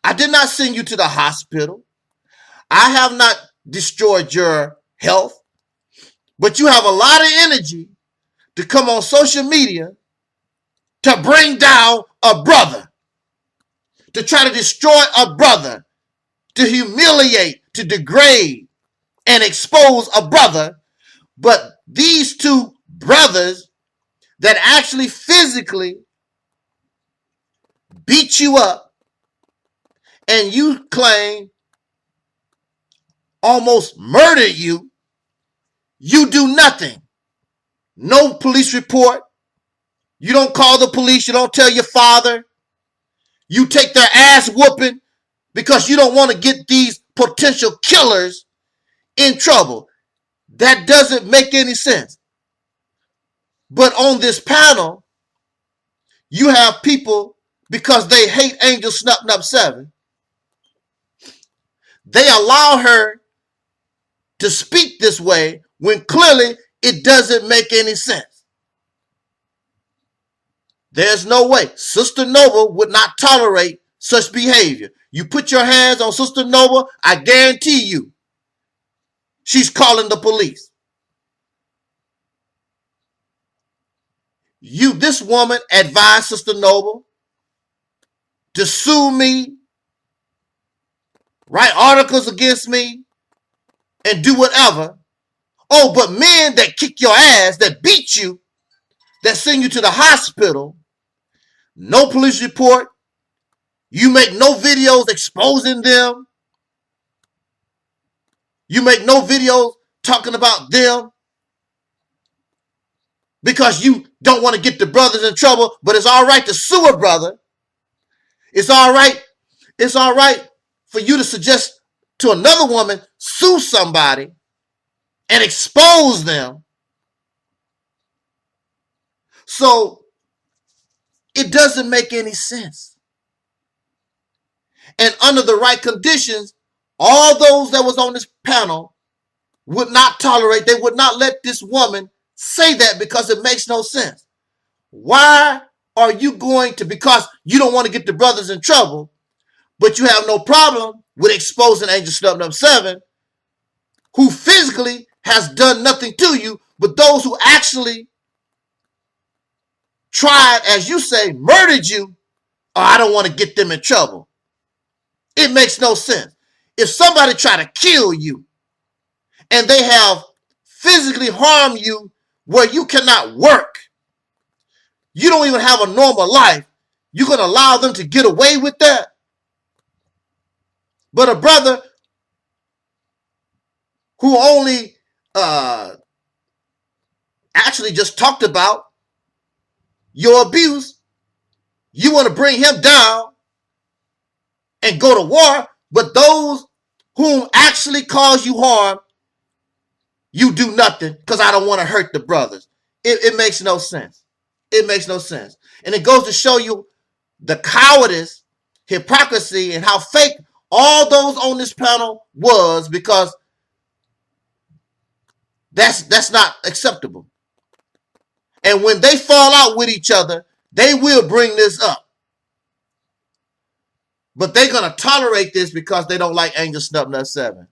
I did not send you to the hospital. I have not destroyed your health. But you have a lot of energy to come on social media to bring down a brother, to try to destroy a brother, to humiliate, to degrade, and expose a brother. But these two brothers that actually physically beat you up and you claim almost murdered you, you do nothing. No police report. You don't call the police. You don't tell your father. You take their ass whooping because you don't want to get these potential killers in trouble. That doesn't make any sense. But on this panel, you have people, because they hate Angelsnupnup7, they allow her to speak this way when clearly it doesn't make any sense. There's no way. Sister Nova would not tolerate such behavior. You put your hands on Sister Nova, I guarantee you, she's calling the police. this woman advised Sister Noble to sue me, write articles against me, and do whatever. Oh, but men that kick your ass, that beat you, that send you to the hospital, no police report, you make no videos exposing them, you make no videos talking about them, because you don't want to get the brothers in trouble, but it's all right to sue a brother. It's all right for you to suggest to another woman, sue somebody and expose them. So it doesn't make any sense. And under the right conditions, all those that was on this panel would not tolerate, they would not let this woman say that, because it makes no sense. Why are you going to, because you don't want to get the brothers in trouble, but you have no problem with exposing Angelsnupnup7, who physically has done nothing to you, but those who actually tried, as you say, murdered you, oh, I don't want to get them in trouble. It makes no sense. If somebody try to kill you and they have physically harmed you where you cannot work, you don't even have a normal life, you're going to allow them to get away with that? But a brother who only actually just talked about your abuse, you want to bring him down and go to war, but those whom actually cause you harm, you do nothing because I don't want to hurt the brothers. It makes no sense. It makes no sense. And it goes to show you the cowardice, hypocrisy, and how fake all those on this panel was, because that's not acceptable. And when they fall out with each other, they will bring this up. But they're going to tolerate this because they don't like Angelsnupnup7.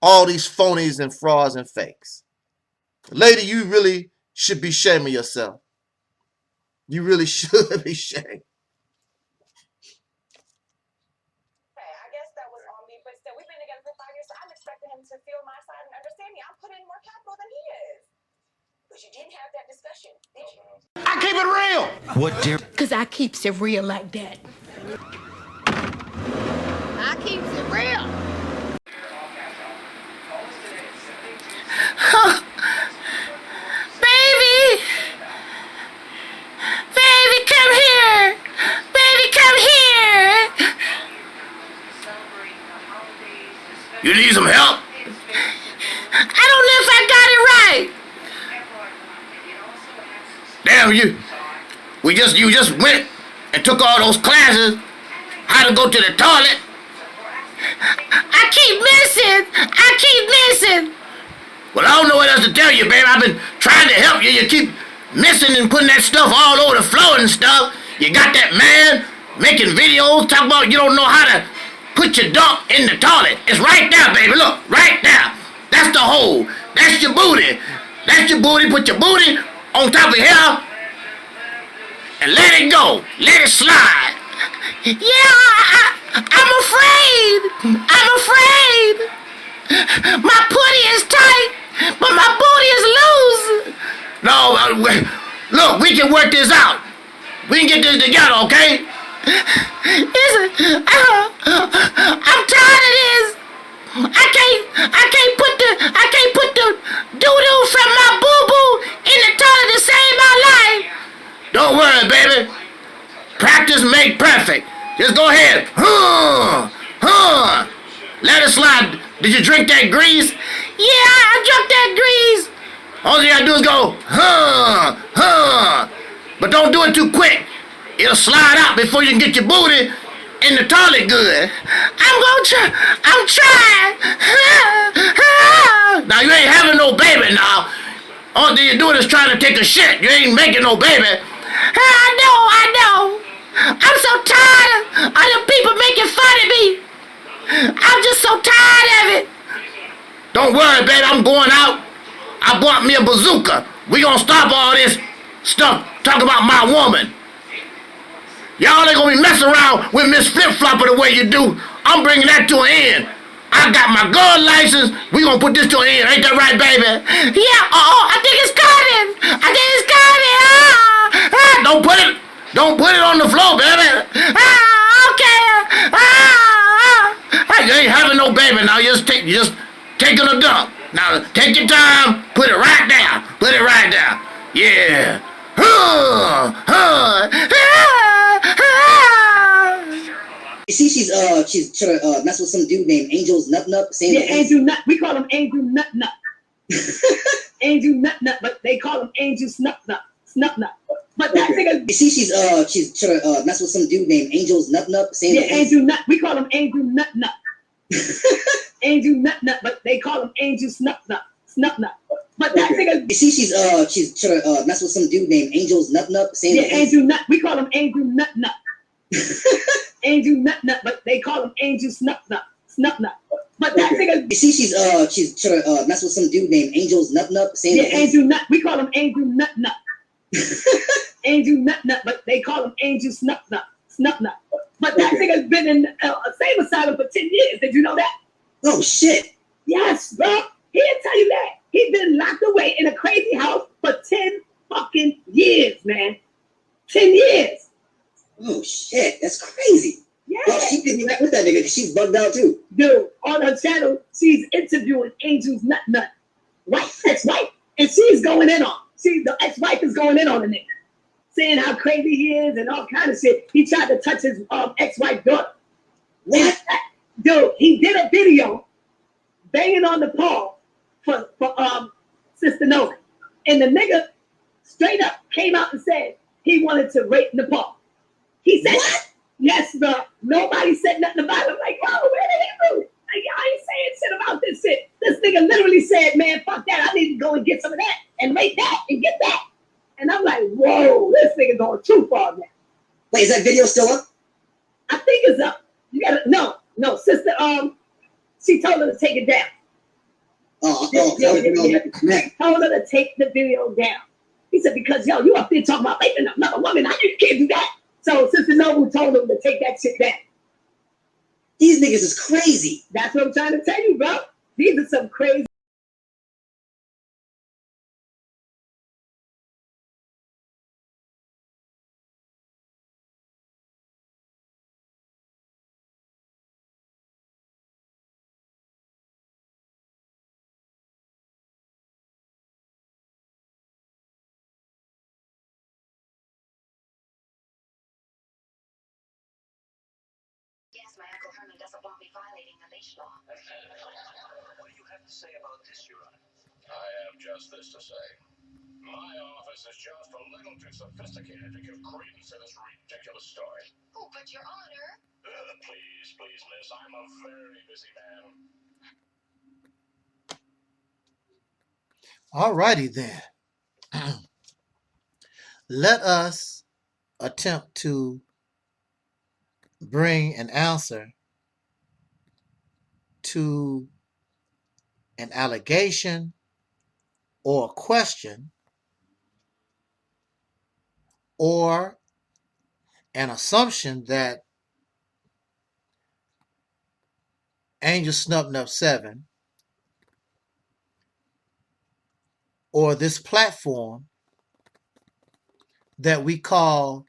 All these phonies and frauds and fakes. Lady, you really should be shaming yourself. You really should be shamed. I guess that was on me, but still, we've been together for 5 years, so I'm expecting him to feel my side and understand me. I'm putting in more capital than he is. But you didn't have that discussion, did you? I keep it real. What, dear? Because I keeps it real like that. I keeps it real. Baby! Baby, come here! Baby, come here! You need some help? I don't know if I got it right. Damn, you just went and took all those classes, how to go to the toilet. I keep missing. Well, I don't know what else to tell you, babe. I've been trying to help you. You keep missing and putting that stuff all over the floor and stuff. You got that man making videos talking about you don't know how to put your dump in the toilet. It's right there, baby. Look, right there. That's the hole. That's your booty. That's your booty. Put your booty on top of here and let it go. Let it slide. Yeah, I'm afraid. My putty is tight, but my booty is loose. No, look, we can work this out. We can get this together, okay? I'm tired of this. I can't put the doo-doo from my boo-boo in the toilet to save my life. Don't worry, baby. Practice make perfect. Just go ahead. Let it slide. Did you drink that grease? Yeah, I drank that grease. All you gotta do is go, But don't do it too quick. It'll slide out before you can get your booty in the toilet good. I'm trying. Now, you ain't having no baby now. All you're doing is trying to take a shit. You ain't making no baby. I know. I'm so tired of the people making fun of me. I'm just so tired of it. Don't worry, baby. I'm going out. I bought me a bazooka. We gonna stop all this stuff talking about my woman. Y'all ain't gonna be messing around with Miss Flip-Flopper the way you do. I'm bringing that to an end. I got my gun license. We gonna put this to an end. Ain't that right, baby? Yeah, I think it's coming. I think it's coming. Don't put it on the floor, baby. Okay. You ain't having no baby now. You just taking a dump. Now take your time. Put it right down. Put it right down. Yeah. You see, she's trying to mess with some dude named Angelsnupnup7. Yeah, Angelsnupnup. We call him Angelsnupnup. Angelsnupnup, but they call him Angelsnupnup. But that nigga. You see, she's trying to mess with some dude named Angelsnupnup7. Yeah, Angelsnupnup. We call him Angelsnupnup. Angelsnupnup, but they call him Angelsnupnup. But that nigga. You see, she's trying to mess with some dude named Angelsnupnup7. Yeah, Angelsnupnup. We call him Angelsnupnup. Angelsnupnup, but they call him Angelsnupnup. But that nigga. You see, she's trying to mess with some dude named Angelsnupnup7. Yeah, Angelsnupnup. We call him Angelsnupnup. Angelsnupnup, but they call him Angelsnupnup. But that nigga's been in a same asylum for 10 years. Did you know that? Oh shit. Yes, bro. He'll tell you that. He's been locked away in a crazy house for 10 fucking years, man. 10 years. Oh shit, that's crazy. Yeah. Well, she didn't even with that nigga. She's bugged out too. Dude, on her channel, she's interviewing Angelsnupnup, ex-wife, and she's going in on. See, the ex-wife is going in on the nigga, saying how crazy he is and all kind of shit. He tried to touch his ex-wife daughter. What? Dude, he did a video banging on the paw for Sister Nova, and the nigga straight up came out and said he wanted to rape Nepal. He said, what? Yes, bro. Nobody said nothing about it. I'm like, yo, where did he do? Like, y'all ain't saying shit about this shit. This nigga literally said, man, fuck that. I need to go and get some of that and rape that and get that. And I'm like, whoa, this nigga going too far now. Wait, is that video still up? I think it's up. You gotta, no, sister, she told her to take it down. Told her to take the video down. He said, because, yo, you up there talking about raping another woman. How you can't do that? So Sister Noble told him to take that shit down. These niggas is crazy. That's what I'm trying to tell you, bro. These are some crazy. My Uncle Herman doesn't want me violating the leash law. What do you have to say about this, Your Honor? I have just this to say. My office is just a little too sophisticated to give credence to this ridiculous story. Oh, but Your Honor. Please, miss, I'm a very busy man. Alrighty then. Let us attempt to bring an answer to an allegation or a question or an assumption that Angelsnupnup7 or this platform that we call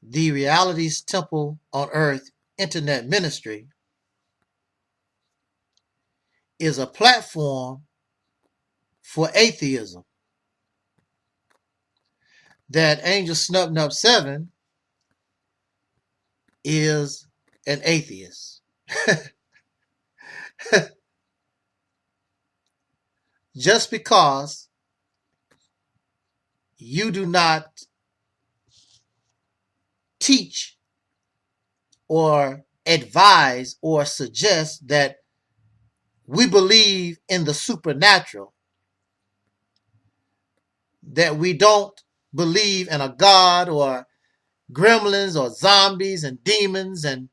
the Reality's Temple on Earth Internet Ministry is a platform for atheism. That Angelsnupnup7 is an atheist. Just because you do not teach or advise or suggest that we believe in the supernatural, that we don't believe in a God or gremlins or zombies and demons and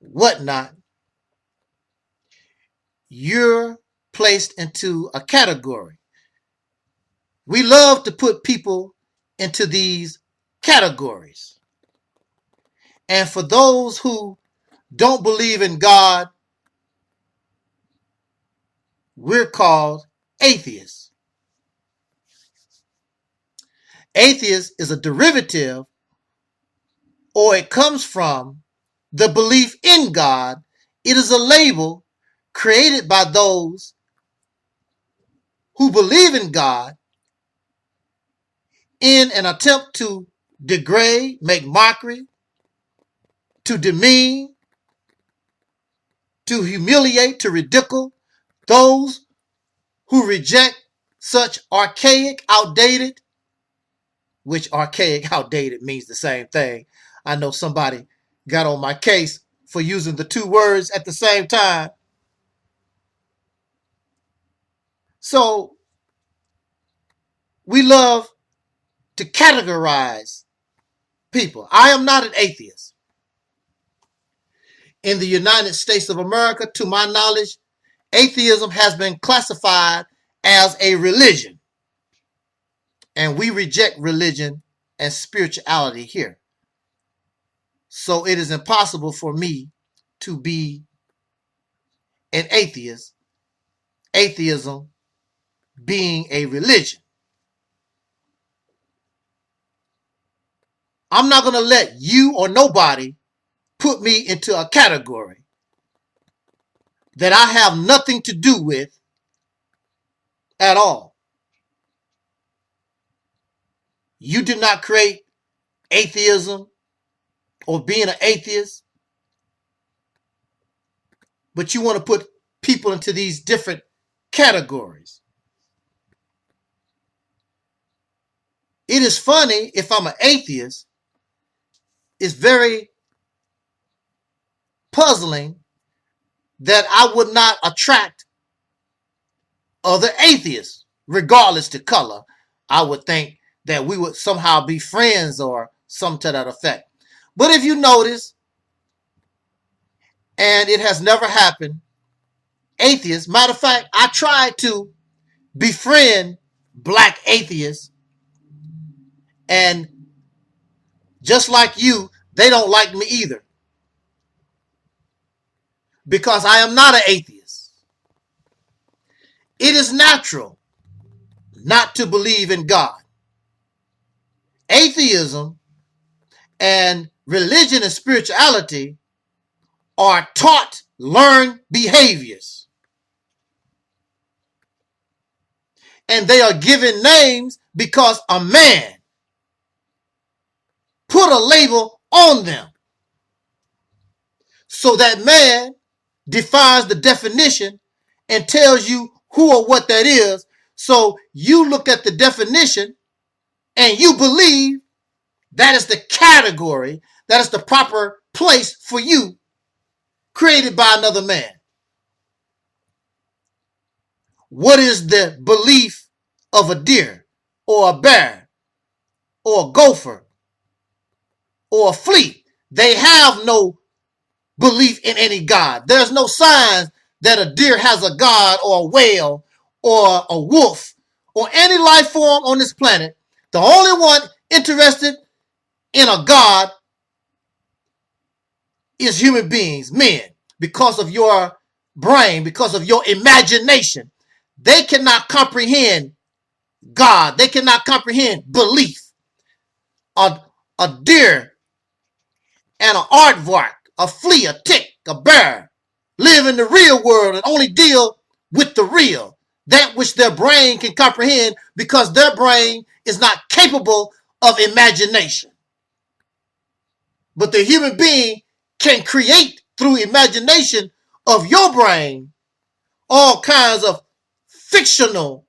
whatnot, you're placed into a category. We love to put people into these categories. And for those who don't believe in God, we're called atheists. Atheist is a derivative, or it comes from the belief in God. It is a label created by those who believe in God in an attempt to degrade, make mockery, to demean, to humiliate, to ridicule those who reject such archaic, outdated, which archaic, outdated means the same thing. I know somebody got on my case for using the two words at the same time. So we love to categorize people. I am not an atheist. In the United States of America, to my knowledge, atheism has been classified as a religion. And we reject religion and spirituality here. So it is impossible for me to be an atheist, atheism being a religion. I'm not going to let you or nobody put me into a category that I have nothing to do with at all. You did not create atheism or being an atheist, but you want to put people into these different categories. It is funny, if I'm an atheist, it's very puzzling that I would not attract other atheists, regardless to color. I would think that we would somehow be friends or something to that effect. But if you notice, and it has never happened, atheists, matter of fact, I tried to befriend black atheists, and just like you, they don't like me either. Because I am not an atheist. It is natural not to believe in God. Atheism and religion and spirituality are taught, learned behaviors. And they are given names because a man put a label on them. So that man defines the definition and tells you who or what that is. So you look at the definition and you believe that is the category, that is the proper place for you, created by another man. What is the belief of a deer or a bear or a gopher or a flea? They have no belief in any God. There's no signs that a deer has a God or a whale or a wolf or any life form on this planet. The only one interested in a God is human beings, men, because of your brain, because of your imagination. They cannot comprehend God. They cannot comprehend belief. A deer and an aardvark, a flea, a tick, a bear, live in the real world and only deal with the real, that which their brain can comprehend, because their brain is not capable of imagination. But the human being can create through imagination of your brain all kinds of fictional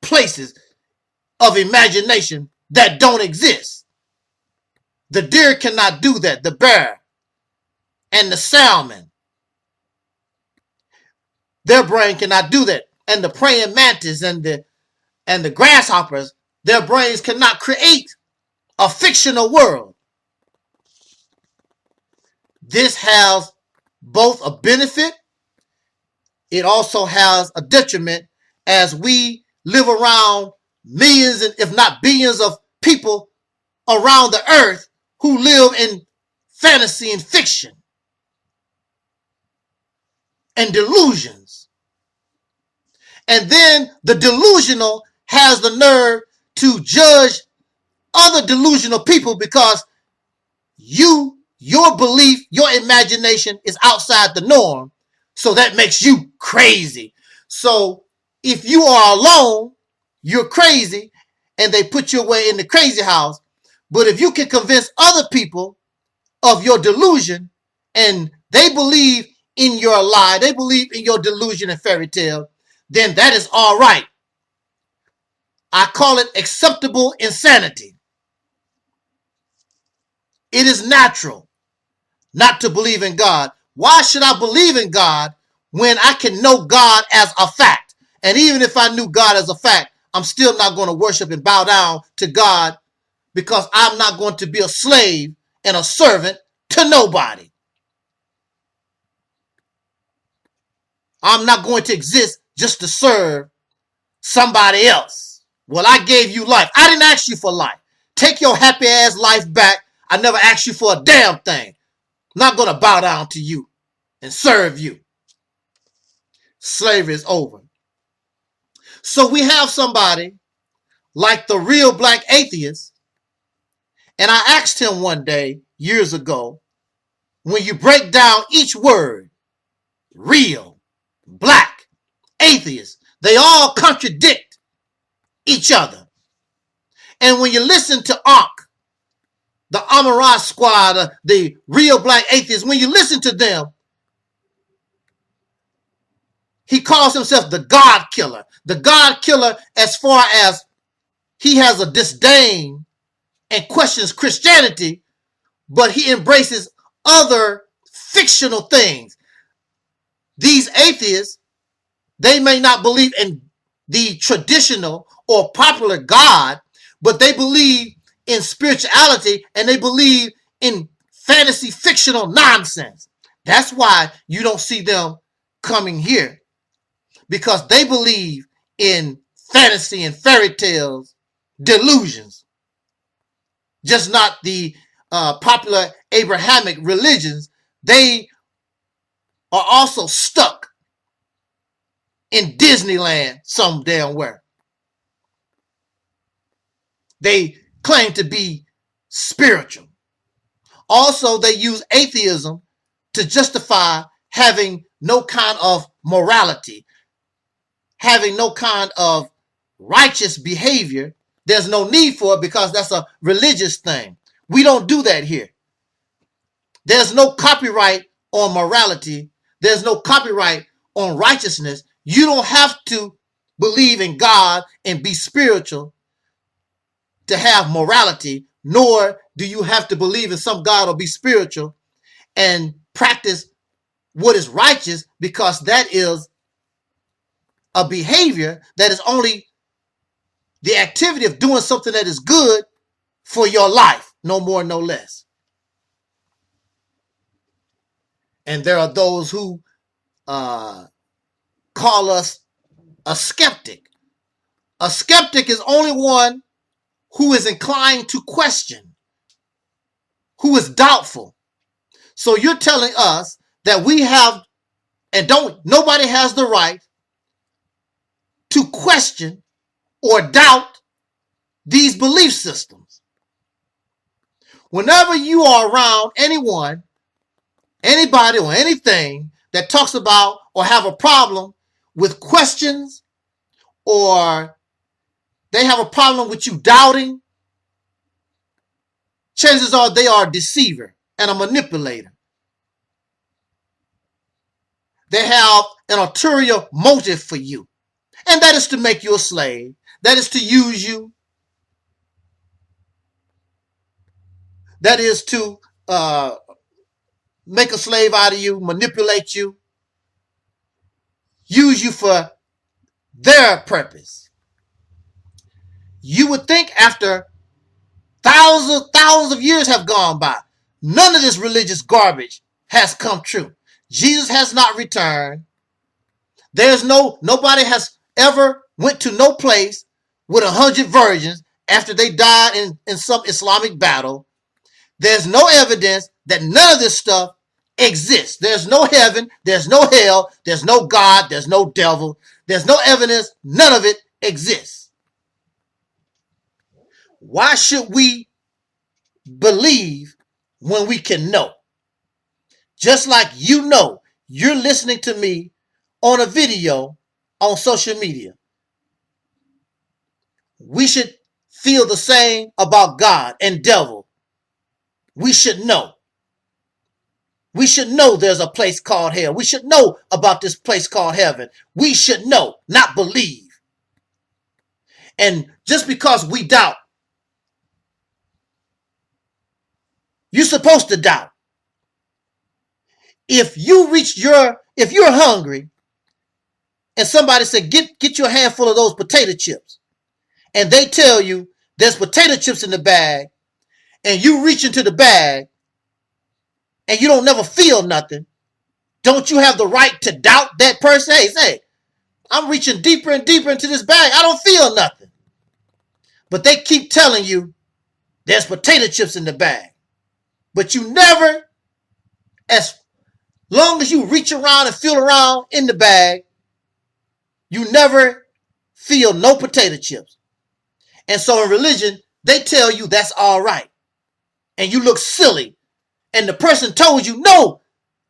places of imagination that don't exist. The deer cannot do that. The bear and the salmon, their brain cannot do that. And the praying mantis and the grasshoppers, their brains cannot create a fictional world. This has both a benefit it also has a detriment as we live around millions, and if not billions, of people around the earth who live in fantasy and fiction and delusions. And then the delusional has the nerve to judge other delusional people because your belief, your imagination is outside the norm. So that makes you crazy. So if you are alone, you're crazy, and they put you away in the crazy house. But if you can convince other people of your delusion and they believe in your lie, they believe in your delusion and fairy tale, then that is all right. I call it acceptable insanity. It is natural not to believe in God. Why should I believe in God when I can know God as a fact? And even if I knew God as a fact, I'm still not going to worship and bow down to God because I'm not going to be a slave and a servant to nobody. I'm not going to exist just to serve somebody else. Well, I gave you life. I didn't ask you for life. Take your happy ass life back. I never asked you for a damn thing. I'm not going to bow down to you and serve you. Slavery is over. So we have somebody like the real black atheist, and I asked him one day, years ago, when you break down each word, real, black, atheist, they all contradict each other. And when you listen to Ankh, the Ibn'rad squad, the real black atheists, when you listen to them, he calls himself the God killer. The God killer as far as he has a disdain and questions Christianity, but he embraces other fictional things. These atheists, they may not believe in the traditional or popular God, but they believe in spirituality and they believe in fantasy fictional nonsense. That's why you don't see them coming here, because they believe in fantasy and fairy tales, delusions, just not the popular Abrahamic religions. They are also stuck in Disneyland some damn where. They claim to be spiritual. Also, they use atheism to justify having no kind of morality, having no kind of righteous behavior. There's no need for it because that's a religious thing. We don't do that here. There's no copyright on morality. There's no copyright on righteousness. You don't have to believe in God and be spiritual to have morality, nor do you have to believe in some God or be spiritual and practice what is righteous, because that is a behavior that is only the activity of doing something that is good for your life, no more, no less. And there are those who call us a skeptic. A skeptic is only one who is inclined to question, who is doubtful. So you're telling us that we have, and nobody has the right to question or doubt these belief systems. Whenever you are around anyone, anybody or anything that talks about or have a problem with questions, or they have a problem with you doubting, chances are they are a deceiver and a manipulator. They have an ulterior motive for you, and that is to make you a slave. That is to use you. That is to make a slave out of you, manipulate you, use you for their purpose. You would think after thousands of years have gone by, none of this religious garbage has come true. Jesus has not returned. Nobody has ever went to no place with 100 virgins after they died in some Islamic battle. There's no evidence that none of this stuff exists. There's no heaven, there's no hell, there's no God, there's no devil. There's no evidence, none of it exists. Why should we believe when we can know? Just like you know, you're listening to me on a video on social media. We should feel the same about God and devil. We should know. We should know there's a place called hell. We should know about this place called heaven. We should know, not believe. And just because we doubt, you're supposed to doubt. If you're hungry and somebody said, get you a handful of those potato chips, and they tell you there's potato chips in the bag, and you reach into the bag and you don't never feel nothing, don't you have the right to doubt that person? Hey, say, I'm reaching deeper and deeper into this bag. I don't feel nothing. But they keep telling you there's potato chips in the bag. But you never, as long as you reach around and feel around in the bag, you never feel no potato chips. And so in religion, they tell you that's all right. And you look silly. And the person told you, no,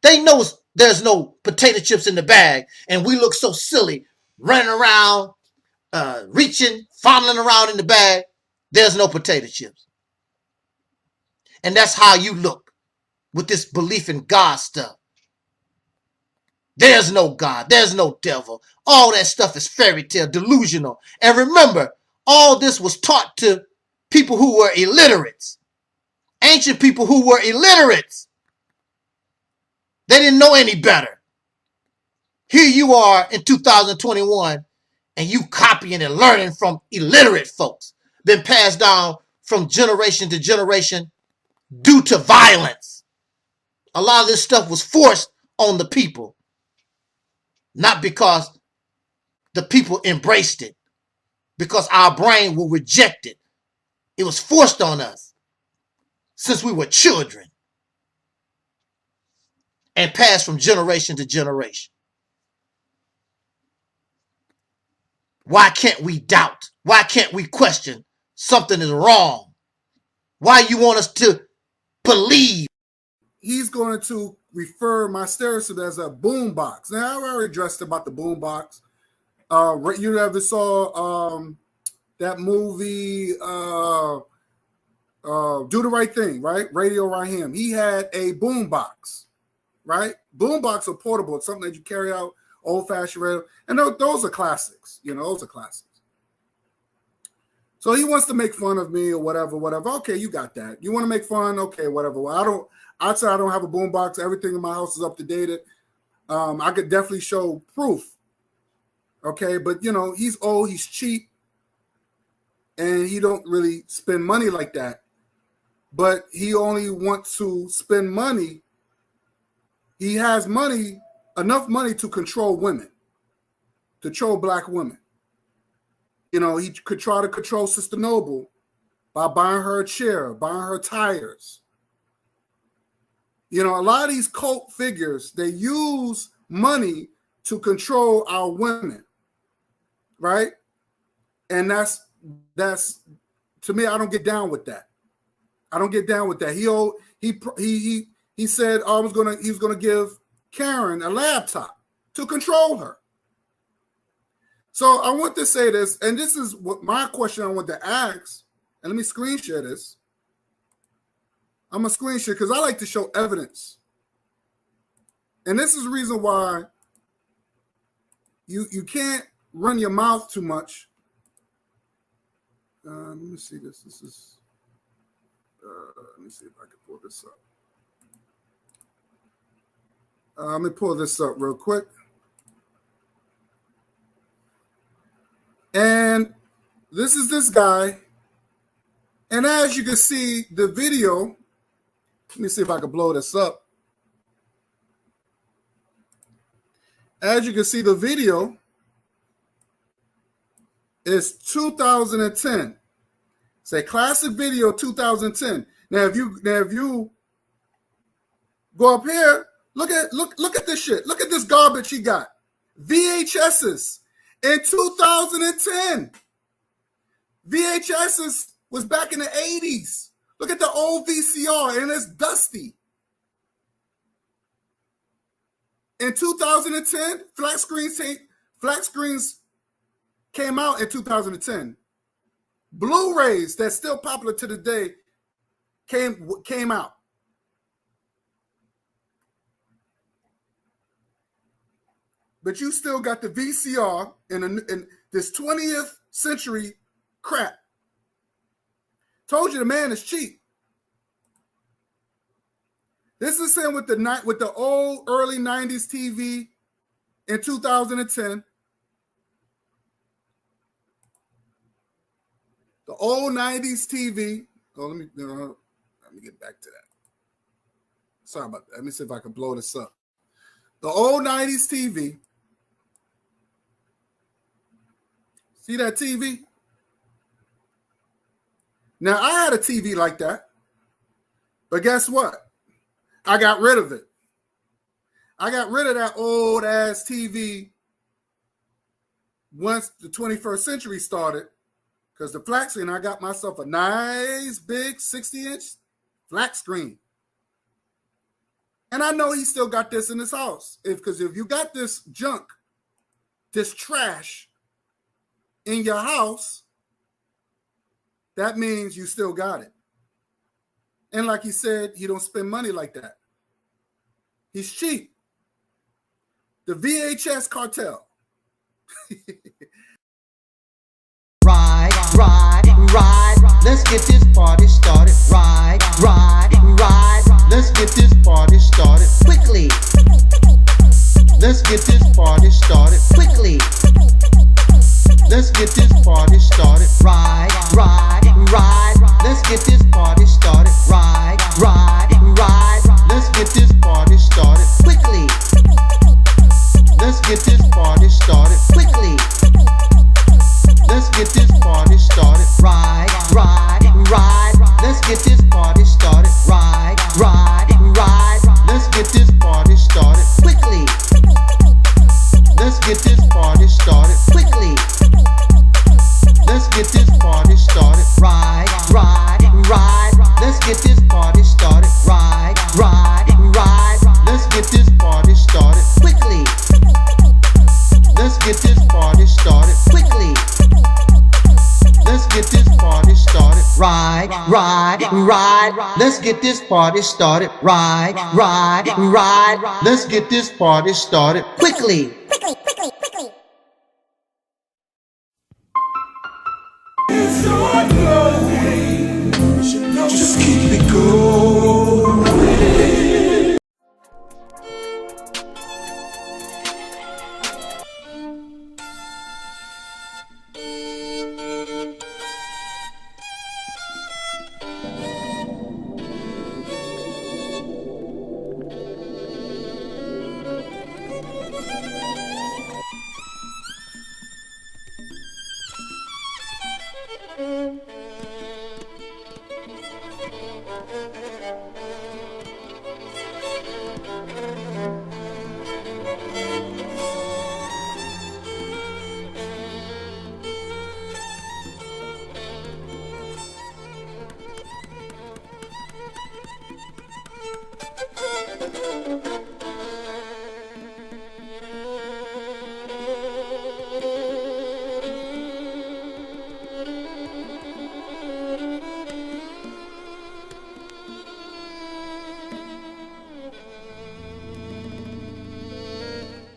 they know there's no potato chips in the bag. And we look so silly, running around, reaching, fondling around in the bag. There's no potato chips. And that's how you look with this belief in God stuff. There's no God. There's no devil. All that stuff is fairy tale, delusional. And remember, all this was taught to people who were illiterates. Ancient people who were illiterates. They didn't know any better. Here you are in 2021 and you copying and learning from illiterate folks. Been passed down from generation to generation due to violence. A lot of this stuff was forced on the people. Not because the people embraced it. Because our brain will reject it. It was forced on us since we were children. And passed from generation to generation. Why can't we doubt? Why can't we question something is wrong? Why you want us to believe? He's going to refer my stereotype as a boom box. Now, I already addressed about the boom box. You ever saw that movie, Do the Right Thing, right? Radio Raheem. He had a boom box, right? Boom box are portable. It's something that you carry out, old-fashioned radio. And those are classics. You know, those are classics. So he wants to make fun of me or whatever. Okay, you got that. You want to make fun? Okay, whatever. Well, I'd say I don't have a boombox. Everything in my house is up to date. I could definitely show proof. Okay, but you know, he's old, he's cheap, and he don't really spend money like that. But he only wants to spend money. He has money, enough money to control women, to control black women. You know, he could try to control Sister Noble by buying her a chair, buying her tires. You know, a lot of these cult figures, they use money to control our women, right? And that's to me, I don't get down with that. I don't get down with that. He said he was gonna give Karen a laptop to control her. So I want to say this, and this is what my question I want to ask. And let me screen share this. I'm going to screen share because I like to show evidence. And this is the reason why you can't run your mouth too much. Let me see this. This is, let me see if I can pull this up. Let me pull this up real quick. And this is this guy. And as you can see, the video, let me see if I can blow this up. As you can see, the video is 2010. It's a classic video, 2010. Now, if you go up here, look at this shit. Look at this garbage he got. VHSs in 2010. VHSs was back in the 80s. Look at the old VCR, and it's dusty. In 2010, flat screens came out in 2010. Blu-rays that's still popular to the day came out. But you still got the VCR in this 20th century crap. Told you the man is cheap. This is same with the old early 90s TV in 2010. The old 90s TV. Oh, let me get back to that. Sorry about that. Let me see if I can blow this up. The old 90s TV. See that TV? Now, I had a TV like that. But guess what? I got rid of it. I got rid of that old ass TV once the 21st century started, because the flat screen, I got myself a nice big 60-inch flat screen. And I know he still got this in his house. Because if you got this junk, this trash in your house, that means you still got it. And like he said, he don't spend money like that. He's cheap. The VHS cartel. Ride, let's get this party started. Ride, let's get this party started quickly. Let's get this party started quickly. Let's get this party started. Ride, let's get this party started. Ride, let's get this party started quickly. Let's get this party started quickly. Let's get this party started. Ride, let's get this party started. Ride, let's get this party started quickly. Let's get this party started quickly. Let's get this party started. Ride, let's get this party started. Ride, let's get this party started quickly. Let's get this party started quickly. Let's get this party started. Ride, let's get this party started. Ride, let's get this party started quickly. Just keep it going.